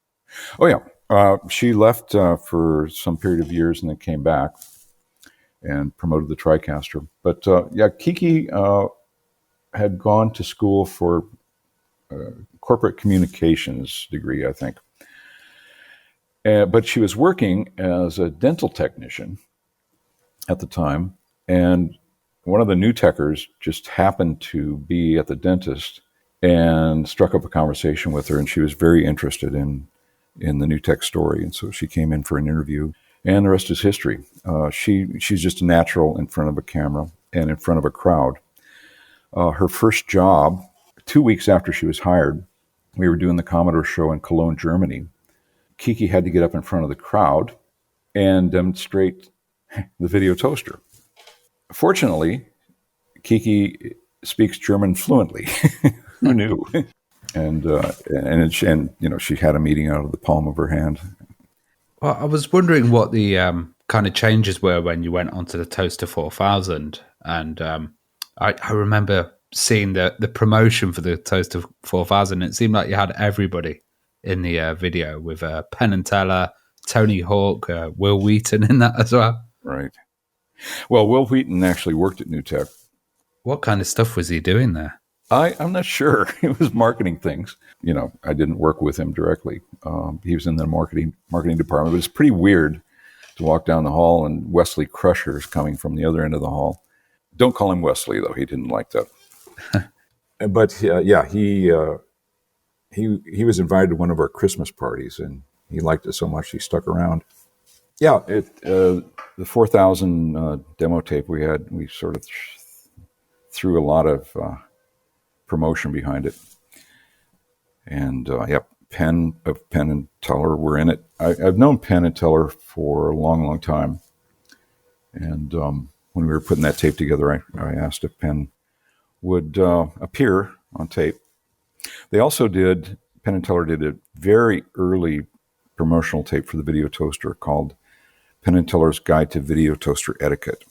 Oh, yeah. She left for some period of years and then came back and promoted the TriCaster. But yeah, Kiki had gone to school for corporate communications degree, I think. But she was working as a dental technician at the time, and one of the NewTekers just happened to be at the dentist and struck up a conversation with her, and she was very interested in the NewTek story, and so she came in for an interview, and the rest is history. She's just a natural in front of a camera and in front of a crowd. Her first job, 2 weeks after she was hired, we were doing the Commodore show in Cologne, Germany. Kiki had to get up in front of the crowd and demonstrate the video toaster. Fortunately, Kiki speaks German fluently. Who knew? And you know, she had a meeting out of the palm of her hand. Well, I was wondering what the kind of changes were when you went onto the Toaster 4000, and I remember seeing the promotion for the Toaster 4000. It seemed like you had everybody in the video with Penn and Teller, Tony Hawk, Will Wheaton in that as well. Right. Well, Will Wheaton actually worked at NewTek. What kind of stuff was he doing there? I'm not sure. It was marketing things. You know, I didn't work with him directly. He was in the marketing department. But it's pretty weird to walk down the hall and Wesley Crusher is coming from the other end of the hall. Don't call him Wesley, though. He didn't like that. But yeah, he was invited to one of our Christmas parties, and he liked it so much he stuck around. Yeah, the 4000 demo tape we sort of threw a lot of promotion behind it. And Penn and Teller were in it. I've known Penn and Teller for a long, long time. And when we were putting that tape together, I asked if Penn would appear on tape. They also Penn and Teller did a very early promotional tape for the video toaster called Penn and Teller's Guide to Video Toaster Etiquette.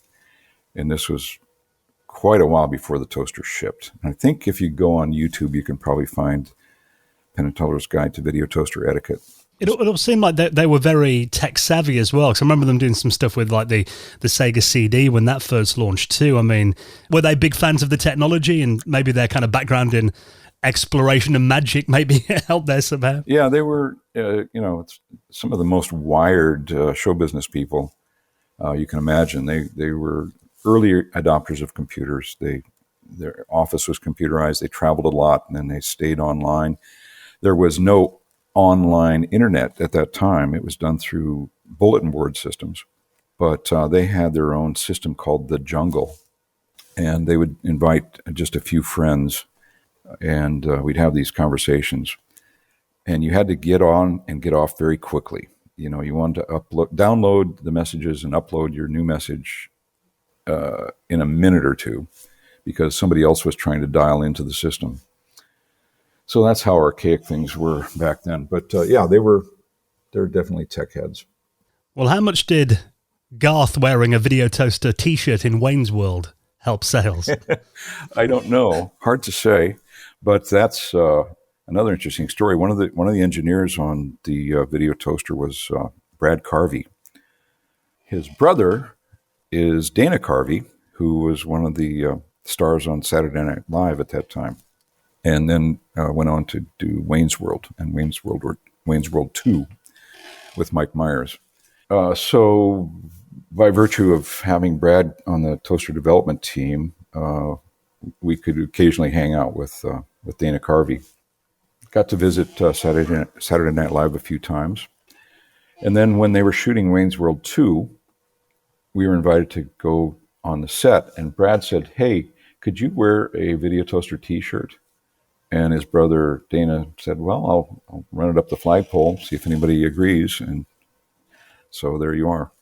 And this was quite a while before the toaster shipped. And I think if you go on YouTube, you can probably find Penn and Teller's Guide to Video Toaster Etiquette. It all seemed like they were very tech savvy as well, because I remember them doing some stuff with like the Sega CD when that first launched too. I mean, were they big fans of the technology, and maybe their kind of background in exploration and magic maybe helped there somehow? Yeah, they were, it's some of the most wired show business people you can imagine. They were early adopters of computers. Their office was computerized. They traveled a lot, and then they stayed online. There was no online internet at that time. It was done through bulletin board systems. But they had their own system called The Jungle, and they would invite just a few friends, and we'd have these conversations. And you had to get on and get off very quickly. You know, you wanted to download the messages and upload your new message in a minute or two, because somebody else was trying to dial into the system. So that's how archaic things were back then. But yeah, they're definitely tech heads. Well, how much did Garth wearing a video toaster T-shirt in Wayne's World help sales? I don't know. Hard to say. But that's another interesting story. One of the engineers on the video toaster was Brad Carvey. His brother is Dana Carvey, who was one of the stars on Saturday Night Live at that time, and then went on to do Wayne's World and Wayne's World 2 with Mike Myers. So by virtue of having Brad on the toaster development team, we could occasionally hang out with Dana Carvey. Got to visit Saturday Night Live a few times. And then when they were shooting Wayne's World 2, we were invited to go on the set, and Brad said, "Hey, could you wear a video toaster T-shirt?" And his brother Dana said, "Well, I'll run it up the flagpole, see if anybody agrees." And so there you are.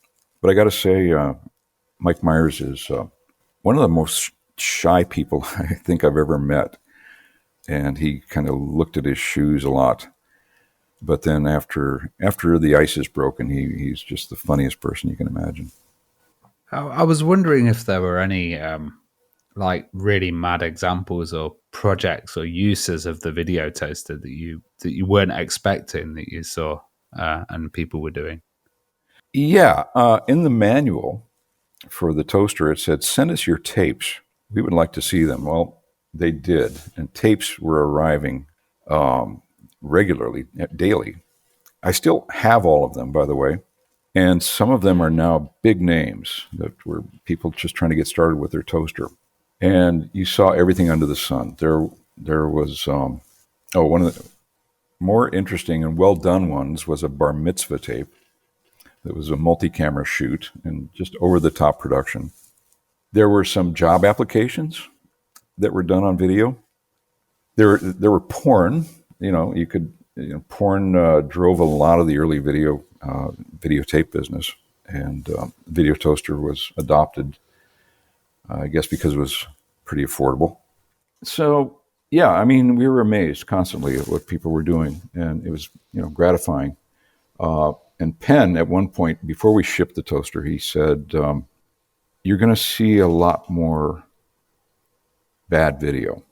But I got to say, Mike Myers is one of the most shy people I think I've ever met. And he kind of looked at his shoes a lot. But then after the ice is broken, he's just the funniest person you can imagine. I was wondering if there were any like really mad examples or projects or uses of the video toaster that you weren't expecting that you saw. and people were doing. Yeah, in the manual for the toaster, it said, "Send us your tapes. We would like to see them." Well, they did, and tapes were arriving regularly, daily. I still have all of them, by the way, and some of them are now big names that were people just trying to get started with their toaster. And you saw everything under the sun. There was one of the more interesting and well done ones was a bar mitzvah tape. It was a multi-camera shoot and just over-the-top production. There were some job applications that were done on video. There were porn. Porn drove a lot of the early videotape business, and video toaster was adopted, I guess, because it was pretty affordable. So, yeah, I mean, we were amazed constantly at what people were doing, and it was, gratifying. And Penn, at one point, before we shipped the toaster, he said, "You're going to see a lot more bad video,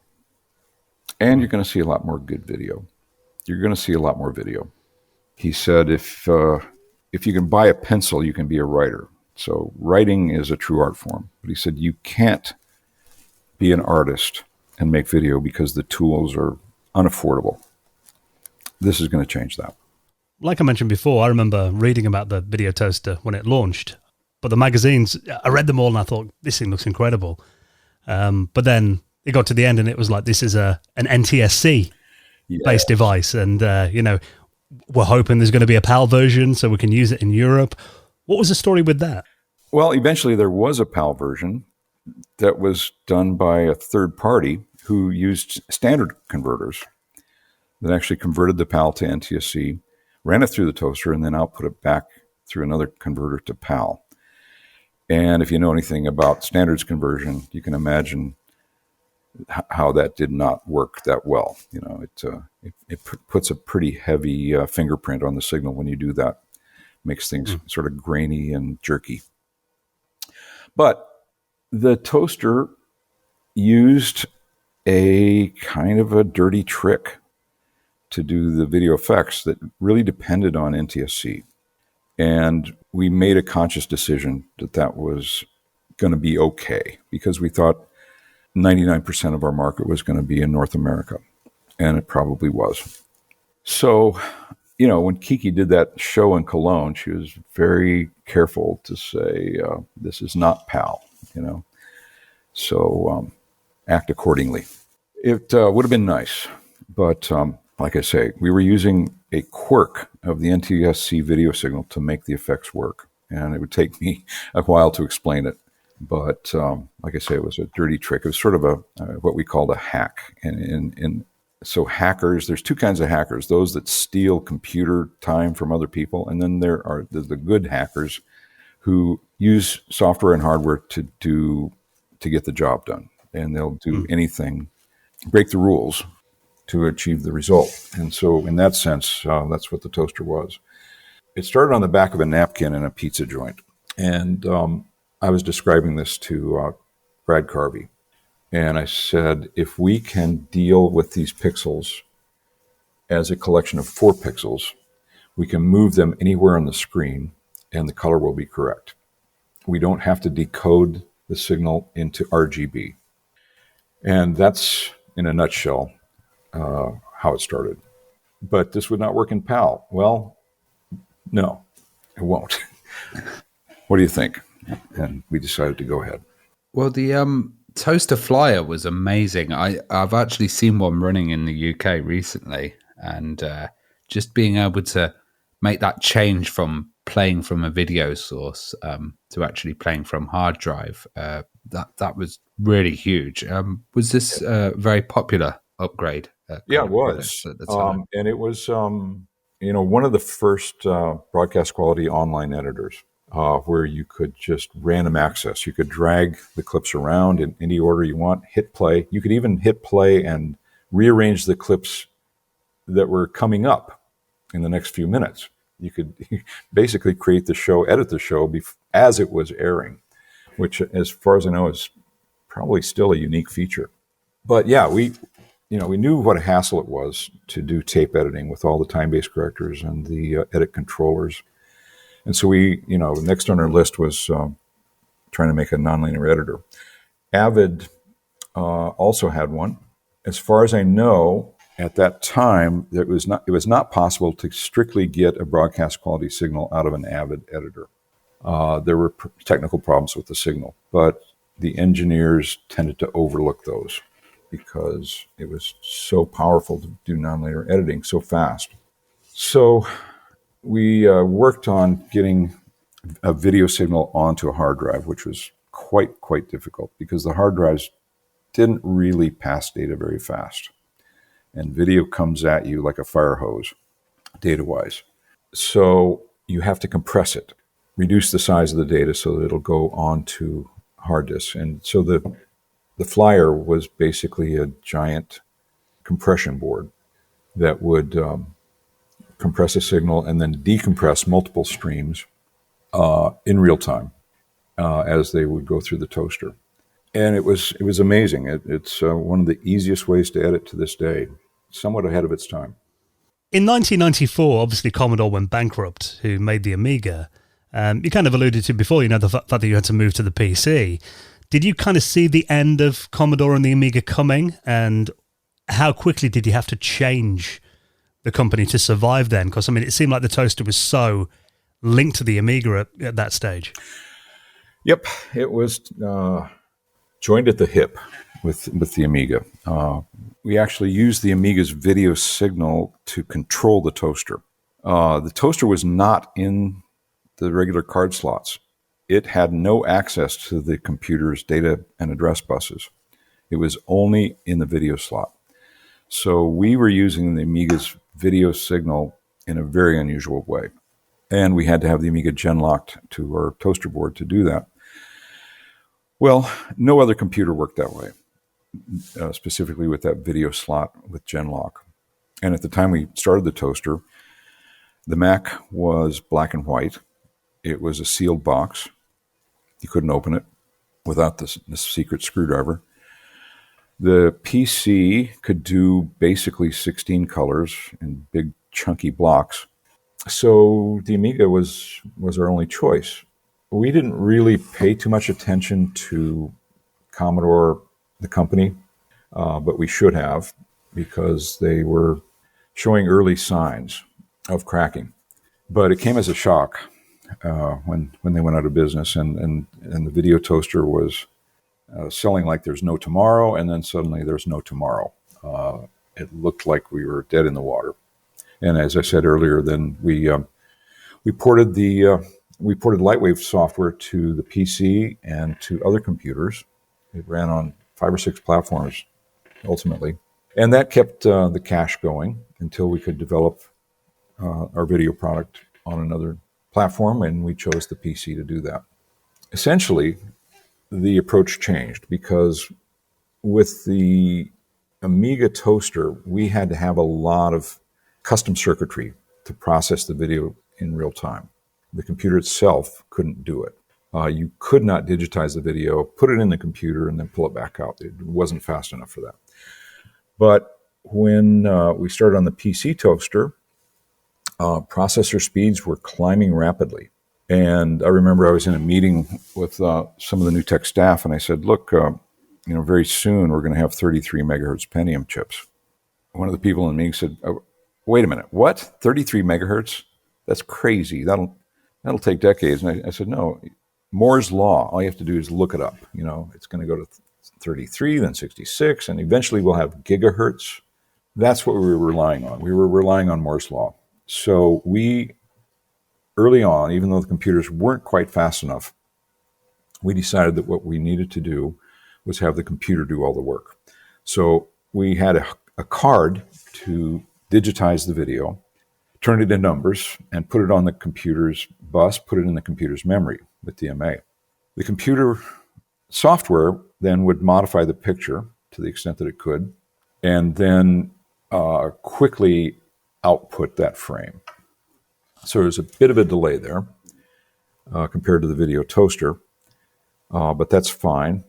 and you're going to see a lot more good video. You're going to see a lot more video." He said, if you can buy a pencil, you can be a writer. So writing is a true art form. But he said, you can't be an artist and make video because the tools are unaffordable. This is going to change that. Like I mentioned before, I remember reading about the video toaster when it launched, but the magazines, I read them all and I thought, this thing looks incredible. But then it got to the end and it was like, this is an NTSC based device. And, we're hoping there's going to be a PAL version so we can use it in Europe. What was the story with that? Well, eventually there was a PAL version that was done by a third party who used standard converters that actually converted the PAL to NTSC, ran it through the toaster, and then output it back through another converter to PAL. And if you know anything about standards conversion, you can imagine how that did not work that well. It puts a pretty heavy fingerprint on the signal when you do that. Makes things sort of grainy and jerky. But the toaster used a kind of a dirty trick to do the video effects that really depended on NTSC. And we made a conscious decision that was going to be okay, because we thought 99% of our market was going to be in North America, and it probably was. So, when Kiki did that show in Cologne, she was very careful to say, this is not PAL, So act accordingly. It would have been nice, but like I say, we were using a quirk of the NTSC video signal to make the effects work, and it would take me a while to explain it. But like I say, it was a dirty trick. It was sort of what we called a hack. So hackers, there's two kinds of hackers: those that steal computer time from other people, and then there are the good hackers who use software and hardware to get the job done, and they'll do anything, break the rules to achieve the result. And so, in that sense, that's what the toaster was. It started on the back of a napkin in a pizza joint, and I was describing this to Brad Carvey, and I said, if we can deal with these pixels as a collection of 4 pixels, we can move them anywhere on the screen and the color will be correct. We don't have to decode the signal into RGB. And that's, in a nutshell, how it started. But this would not work in PAL. Well, no, it won't. What do you think? And we decided to go ahead. Well, the toaster flyer was amazing. I've actually seen one running in the UK recently, and just being able to make that change from playing from a video source to actually playing from hard drive, that was really huge. Was this a very popular upgrade? Yeah, it was. At the time? And it was, one of the first broadcast quality online editors. Where you could just random access. You could drag the clips around in any order you want, hit play. You could even hit play and rearrange the clips that were coming up in the next few minutes. You could basically create the show, edit the show as it was airing, which, as far as I know, is probably still a unique feature. But yeah, we knew what a hassle it was to do tape editing with all the time-based correctors and the edit controllers. And so next on our list was trying to make a nonlinear editor. Avid also had one. As far as I know, at that time, it was not possible to strictly get a broadcast quality signal out of an Avid editor. There were technical problems with the signal, but the engineers tended to overlook those because it was so powerful to do nonlinear editing so fast. So we worked on getting a video signal onto a hard drive, which was quite difficult because the hard drives didn't really pass data very fast. And video comes at you like a fire hose, data-wise. So you have to compress it, reduce the size of the data so that it'll go onto hard disks. And so the flyer was basically a giant compression board that would compress a signal and then decompress multiple streams in real time as they would go through the toaster. And it was amazing. It's one of the easiest ways to edit to this day, somewhat ahead of its time. In 1994, obviously Commodore went bankrupt, who made the Amiga. You kind of alluded to before, the fact that you had to move to the PC. Did you kind of see the end of Commodore and the Amiga coming? And how quickly did you have to change the company to survive then? Because, it seemed like the toaster was so linked to the Amiga at that stage. Yep, it was joined at the hip with the Amiga. We actually used the Amiga's video signal to control the toaster. The toaster was not in the regular card slots. It had no access to the computer's data and address buses. It was only in the video slot. So we were using the Amiga's video signal in a very unusual way. And we had to have the Amiga gen-locked to our toaster board to do that. Well, no other computer worked that way, specifically with that video slot with gen-lock. And at the time we started the toaster, the Mac was black and white. It was a sealed box. You couldn't open it without the secret screwdriver. The PC could do basically 16 colors in big chunky blocks. So the Amiga was our only choice. We didn't really pay too much attention to Commodore, the company, but we should have because they were showing early signs of cracking. But it came as a shock when they went out of business, and the video toaster was selling like there's no tomorrow, and then suddenly there's no tomorrow. It looked like we were dead in the water. And as I said earlier, then we ported Lightwave software to the PC and to other computers. It ran on 5 or 6 platforms ultimately, and that kept the cache going until we could develop our video product on another platform, and we chose the PC to do that. Essentially, the approach changed because with the Amiga toaster, we had to have a lot of custom circuitry to process the video in real time. The computer itself couldn't do it. You could not digitize the video, put it in the computer, and then pull it back out. It wasn't fast enough for that. But when we started on the PC toaster, processor speeds were climbing rapidly. And I remember I was in a meeting with some of the NewTek staff, and I said, look, very soon we're going to have 33 megahertz Pentium chips. One of the people in the meeting said, oh, wait a minute, what? 33 megahertz? That's crazy. That'll take decades. And I said, no, Moore's law, all you have to do is look it up. It's going to go to 33, then 66, and eventually we'll have gigahertz. That's what we were relying on. We were relying on Moore's law. So we, early on, even though the computers weren't quite fast enough, we decided that what we needed to do was have the computer do all the work. So we had a card to digitize the video, turn it into numbers, and put it on the computer's bus, put it in the computer's memory with DMA. The computer software then would modify the picture to the extent that it could, and then quickly output that frame. So there's a bit of a delay there compared to the video toaster, but that's fine.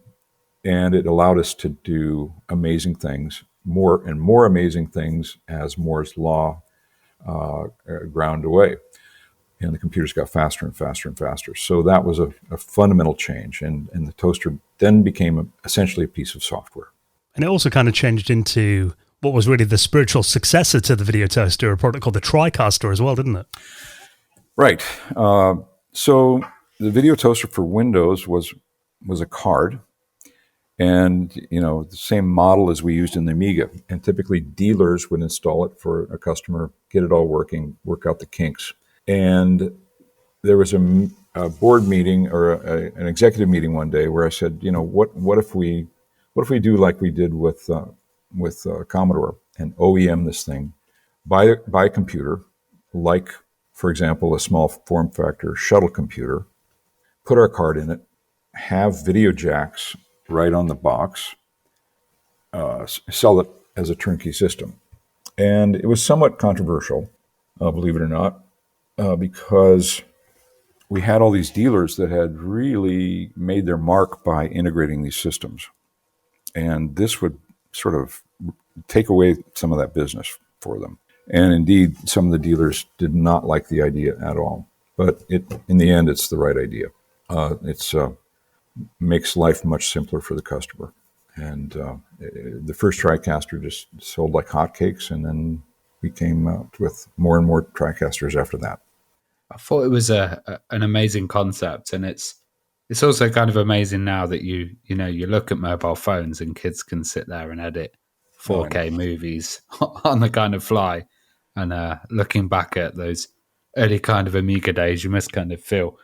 And it allowed us to do amazing things more and more amazing things as Moore's law ground away. And the computers got faster and faster and faster. So that was a fundamental change. And the toaster then became essentially a piece of software. And it also kind of changed into what was really the spiritual successor to the video toaster, a product called the TriCaster as well, didn't it? Right. So the video toaster for Windows was a card. And, the same model as we used in the Amiga. And typically dealers would install it for a customer, get it all working, work out the kinks. And there was a board meeting or an executive meeting one day where I said, what if we do like we did with Commodore and OEM this thing, buy a computer, like, for example, a small form factor shuttle computer, put our card in it, have video jacks right on the box, sell it as a turnkey system. And it was somewhat controversial, believe it or not, because we had all these dealers that had really made their mark by integrating these systems. And this would sort of take away some of that business for them. And indeed, some of the dealers did not like the idea at all. But in the end, it's the right idea. It's makes life much simpler for the customer. And the first TriCaster just sold like hotcakes, and then we came out with more and more TriCasters after that. I thought it was an amazing concept, and it's also kind of amazing now that you look at mobile phones and kids can sit there and edit 4K movies on the kind of fly. And looking back at those early kind of Amiga days, you must kind of feel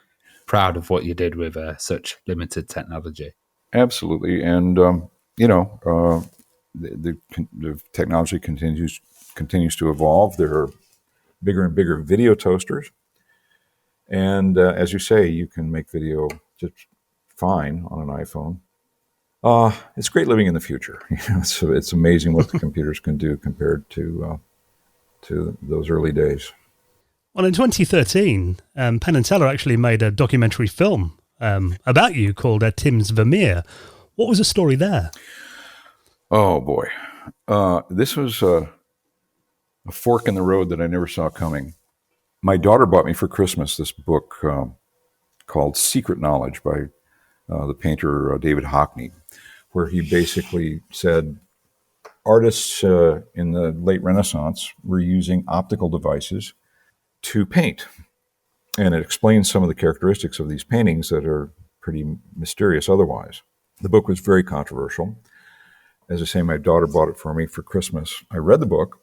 proud of what you did with such limited technology. Absolutely, and the technology continues to evolve. There are bigger and bigger video toasters. And as you say, you can make video just fine on an iPhone. It's great living in the future. So it's amazing what the computers can do compared to those early days. Well, in 2013, Penn and Teller actually made a documentary film about you called Tim's Vermeer. What was the story there? Oh, boy. This was a fork in the road that I never saw coming. My daughter bought me for Christmas this book called Secret Knowledge by the painter David Hockney, where he basically said artists in the late Renaissance were using optical devices to paint. And it explains some of the characteristics of these paintings that are pretty mysterious otherwise. The book was very controversial. As I say, my daughter bought it for me for Christmas. I read the book,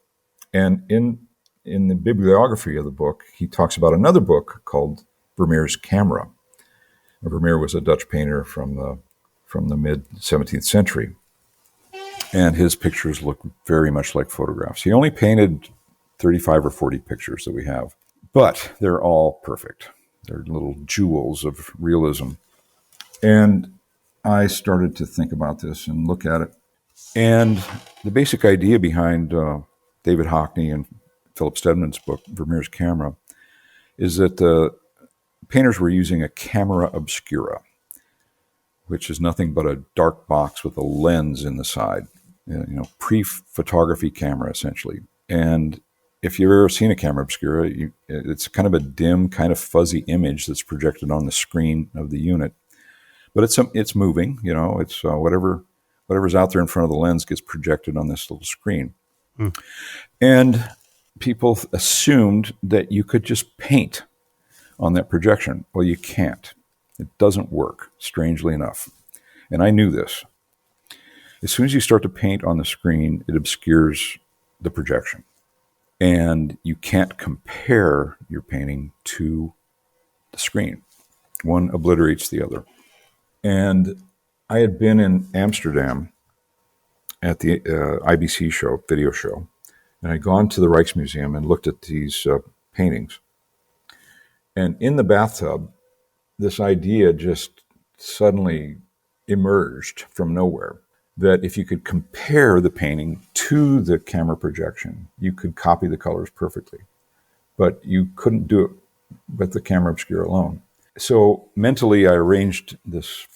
and in the bibliography of the book, he talks about another book called Vermeer's Camera. Vermeer was a Dutch painter from the mid-17th century, and his pictures look very much like photographs. He only painted 35 or 40 pictures that we have, but they're all perfect. They're little jewels of realism. And I started to think about this and look at it. And the basic idea behind David Hockney and Philip Stedman's book, Vermeer's Camera, is that the painters were using a camera obscura, which is nothing but a dark box with a lens in the side, pre-photography camera, essentially. And if you've ever seen a camera obscura, it's kind of a dim, kind of fuzzy image that's projected on the screen of the unit. But it's moving, it's whatever's out there in front of the lens gets projected on this little screen. And people assumed that you could just paint on that projection. Well, you can't. It doesn't work, strangely enough. And I knew this. As soon as you start to paint on the screen, it obscures the projection. And you can't compare your painting to the screen. One obliterates the other. And I had been in Amsterdam at the IBC show, video show, and I'd gone to the Rijksmuseum and looked at these paintings. And in the bathtub, this idea just suddenly emerged from nowhere, that if you could compare the painting to the camera projection, you could copy the colors perfectly. But you couldn't do it with the camera obscura alone. So mentally, I arranged this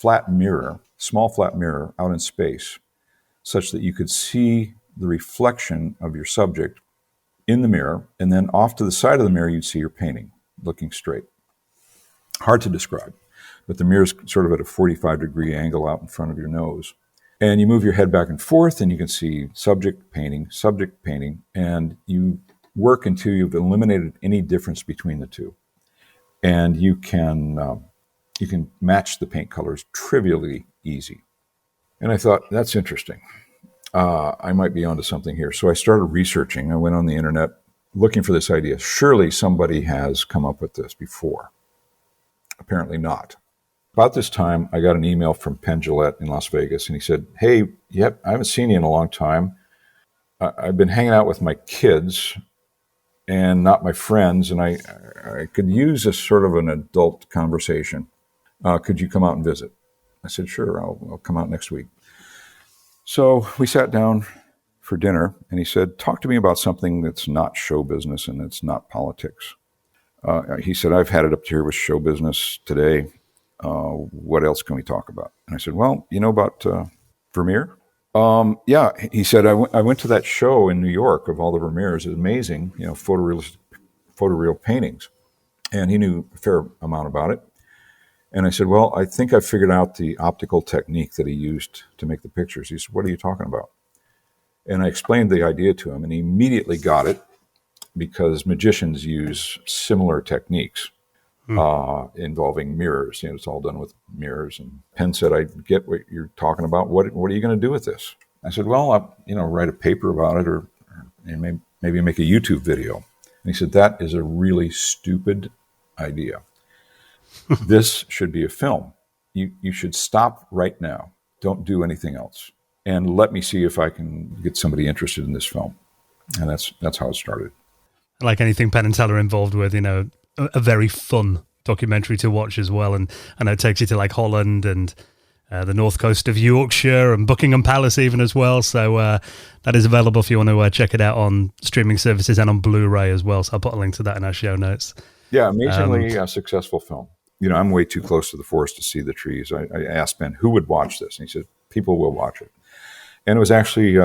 small flat mirror out in space, such that you could see the reflection of your subject in the mirror, and then off to the side of the mirror, you'd see your painting looking straight. Hard to describe, but the mirror's sort of at a 45-degree angle out in front of your nose. And you move your head back and forth, and you can see subject, painting, and you work until you've eliminated any difference between the two. And you can match the paint colors trivially easy. And I thought, that's interesting. I might be onto something here. So I started researching. I went on the internet looking for this idea. Surely somebody has come up with this before. Apparently not. About this time, I got an email from Penn Jillette in Las Vegas, and he said, hey, yep, I haven't seen you in a long time. I've been hanging out with my kids and not my friends, and I could use a sort of an adult conversation. Could you come out and visit? I said, sure, I'll come out next week. So we sat down for dinner, and he said, talk to me about something that's not show business and it's not politics. He said, I've had it up here with show business today. What else can we talk about? And I said, well, you know about Vermeer? Yeah, he said, I went to that show in New York of all the Vermeers. It's amazing, photoreal paintings. And he knew a fair amount about it. And I said, well, I think I figured out the optical technique that he used to make the pictures. He said, what are you talking about? And I explained the idea to him, and he immediately got it because magicians use similar techniques involving mirrors. It's all done with mirrors. And Penn said, I get what you're talking about. What are you going to do with this? I said, well, I'll write a paper about it or maybe make a YouTube video. And he said, that is a really stupid idea. This should be a film. You should stop right now. Don't do anything else. And let me see if I can get somebody interested in this film. And that's how it started. Like anything Penn and Teller involved with, a very fun documentary to watch as well. And I know it takes you to like Holland and the north coast of Yorkshire and Buckingham Palace even as well. So that is available if you want to check it out on streaming services and on Blu-ray as well. So I'll put a link to that in our show notes. Yeah, amazingly successful film. I'm way too close to the forest to see the trees. I asked Ben who would watch this, and he said, people will watch it. And it was actually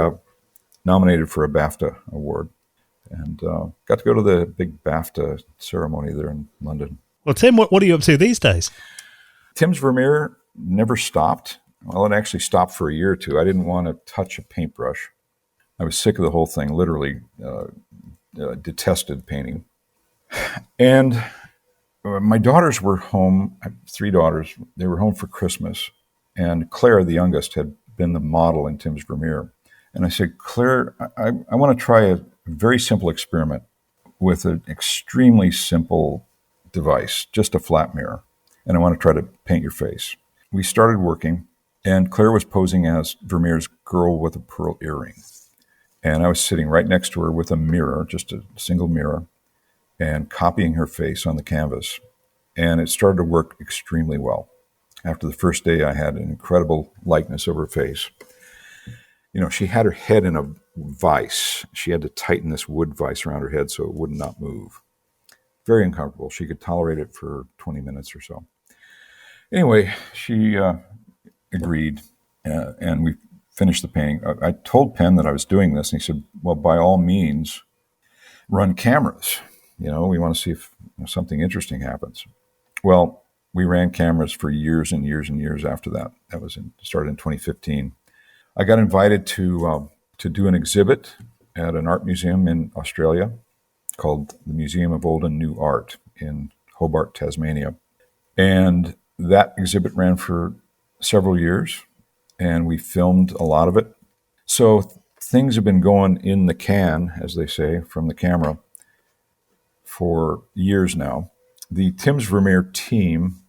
nominated for a BAFTA award, and got to go to the big BAFTA ceremony there in London. Well, Tim, what are you up to these days? Tim's Vermeer never stopped. Well, it actually stopped for a year or two. I didn't want to touch a paintbrush. I was sick of the whole thing, literally detested painting. And my daughters were home. I have 3 daughters. They were home for Christmas. And Claire, the youngest, had been the model in Tim's Vermeer. And I said, Claire, I want to try a very simple experiment with an extremely simple device, just a flat mirror. And I want to try to paint your face. We started working, and Claire was posing as Vermeer's girl with a pearl earring. And I was sitting right next to her with a mirror, just a single mirror, and copying her face on the canvas. And it started to work extremely well. After the first day, I had an incredible likeness of her face. She had her head in a vise. She had to tighten this wood vise around her head so it would not move. Very uncomfortable. She could tolerate it for 20 minutes or so. Anyway, she agreed, and we finished the painting. I told Penn that I was doing this, and he said, well, by all means, run cameras. We want to see if something interesting happens. Well, we ran cameras for years and years and years after that. That started in 2015. I got invited to do an exhibit at an art museum in Australia called the Museum of Old and New Art in Hobart, Tasmania. And that exhibit ran for several years, and we filmed a lot of it. So things have been going in the can, as they say, from the camera for years now. The Tim's Vermeer team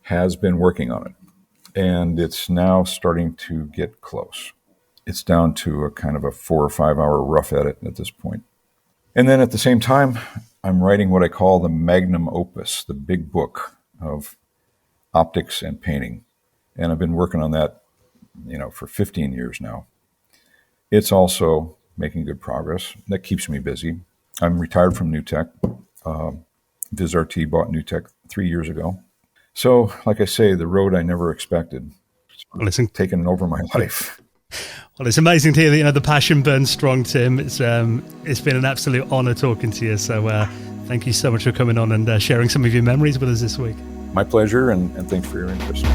has been working on it, and it's now starting to get close. It's down to a kind of a 4 or 5 hour rough edit at this point. And then at the same time, I'm writing what I call the magnum opus, the big book of optics and painting. And I've been working on that, for 15 years now. It's also making good progress. That keeps me busy. I'm retired from NewTek. VizRT bought NewTek 3 years ago. So, like I say, the road I never expected. Listen, taken over my life. Well, it's amazing to hear that the passion burns strong, Tim. It's been an absolute honour talking to you. So thank you so much for coming on and sharing some of your memories with us this week. My pleasure, and thanks for your interest.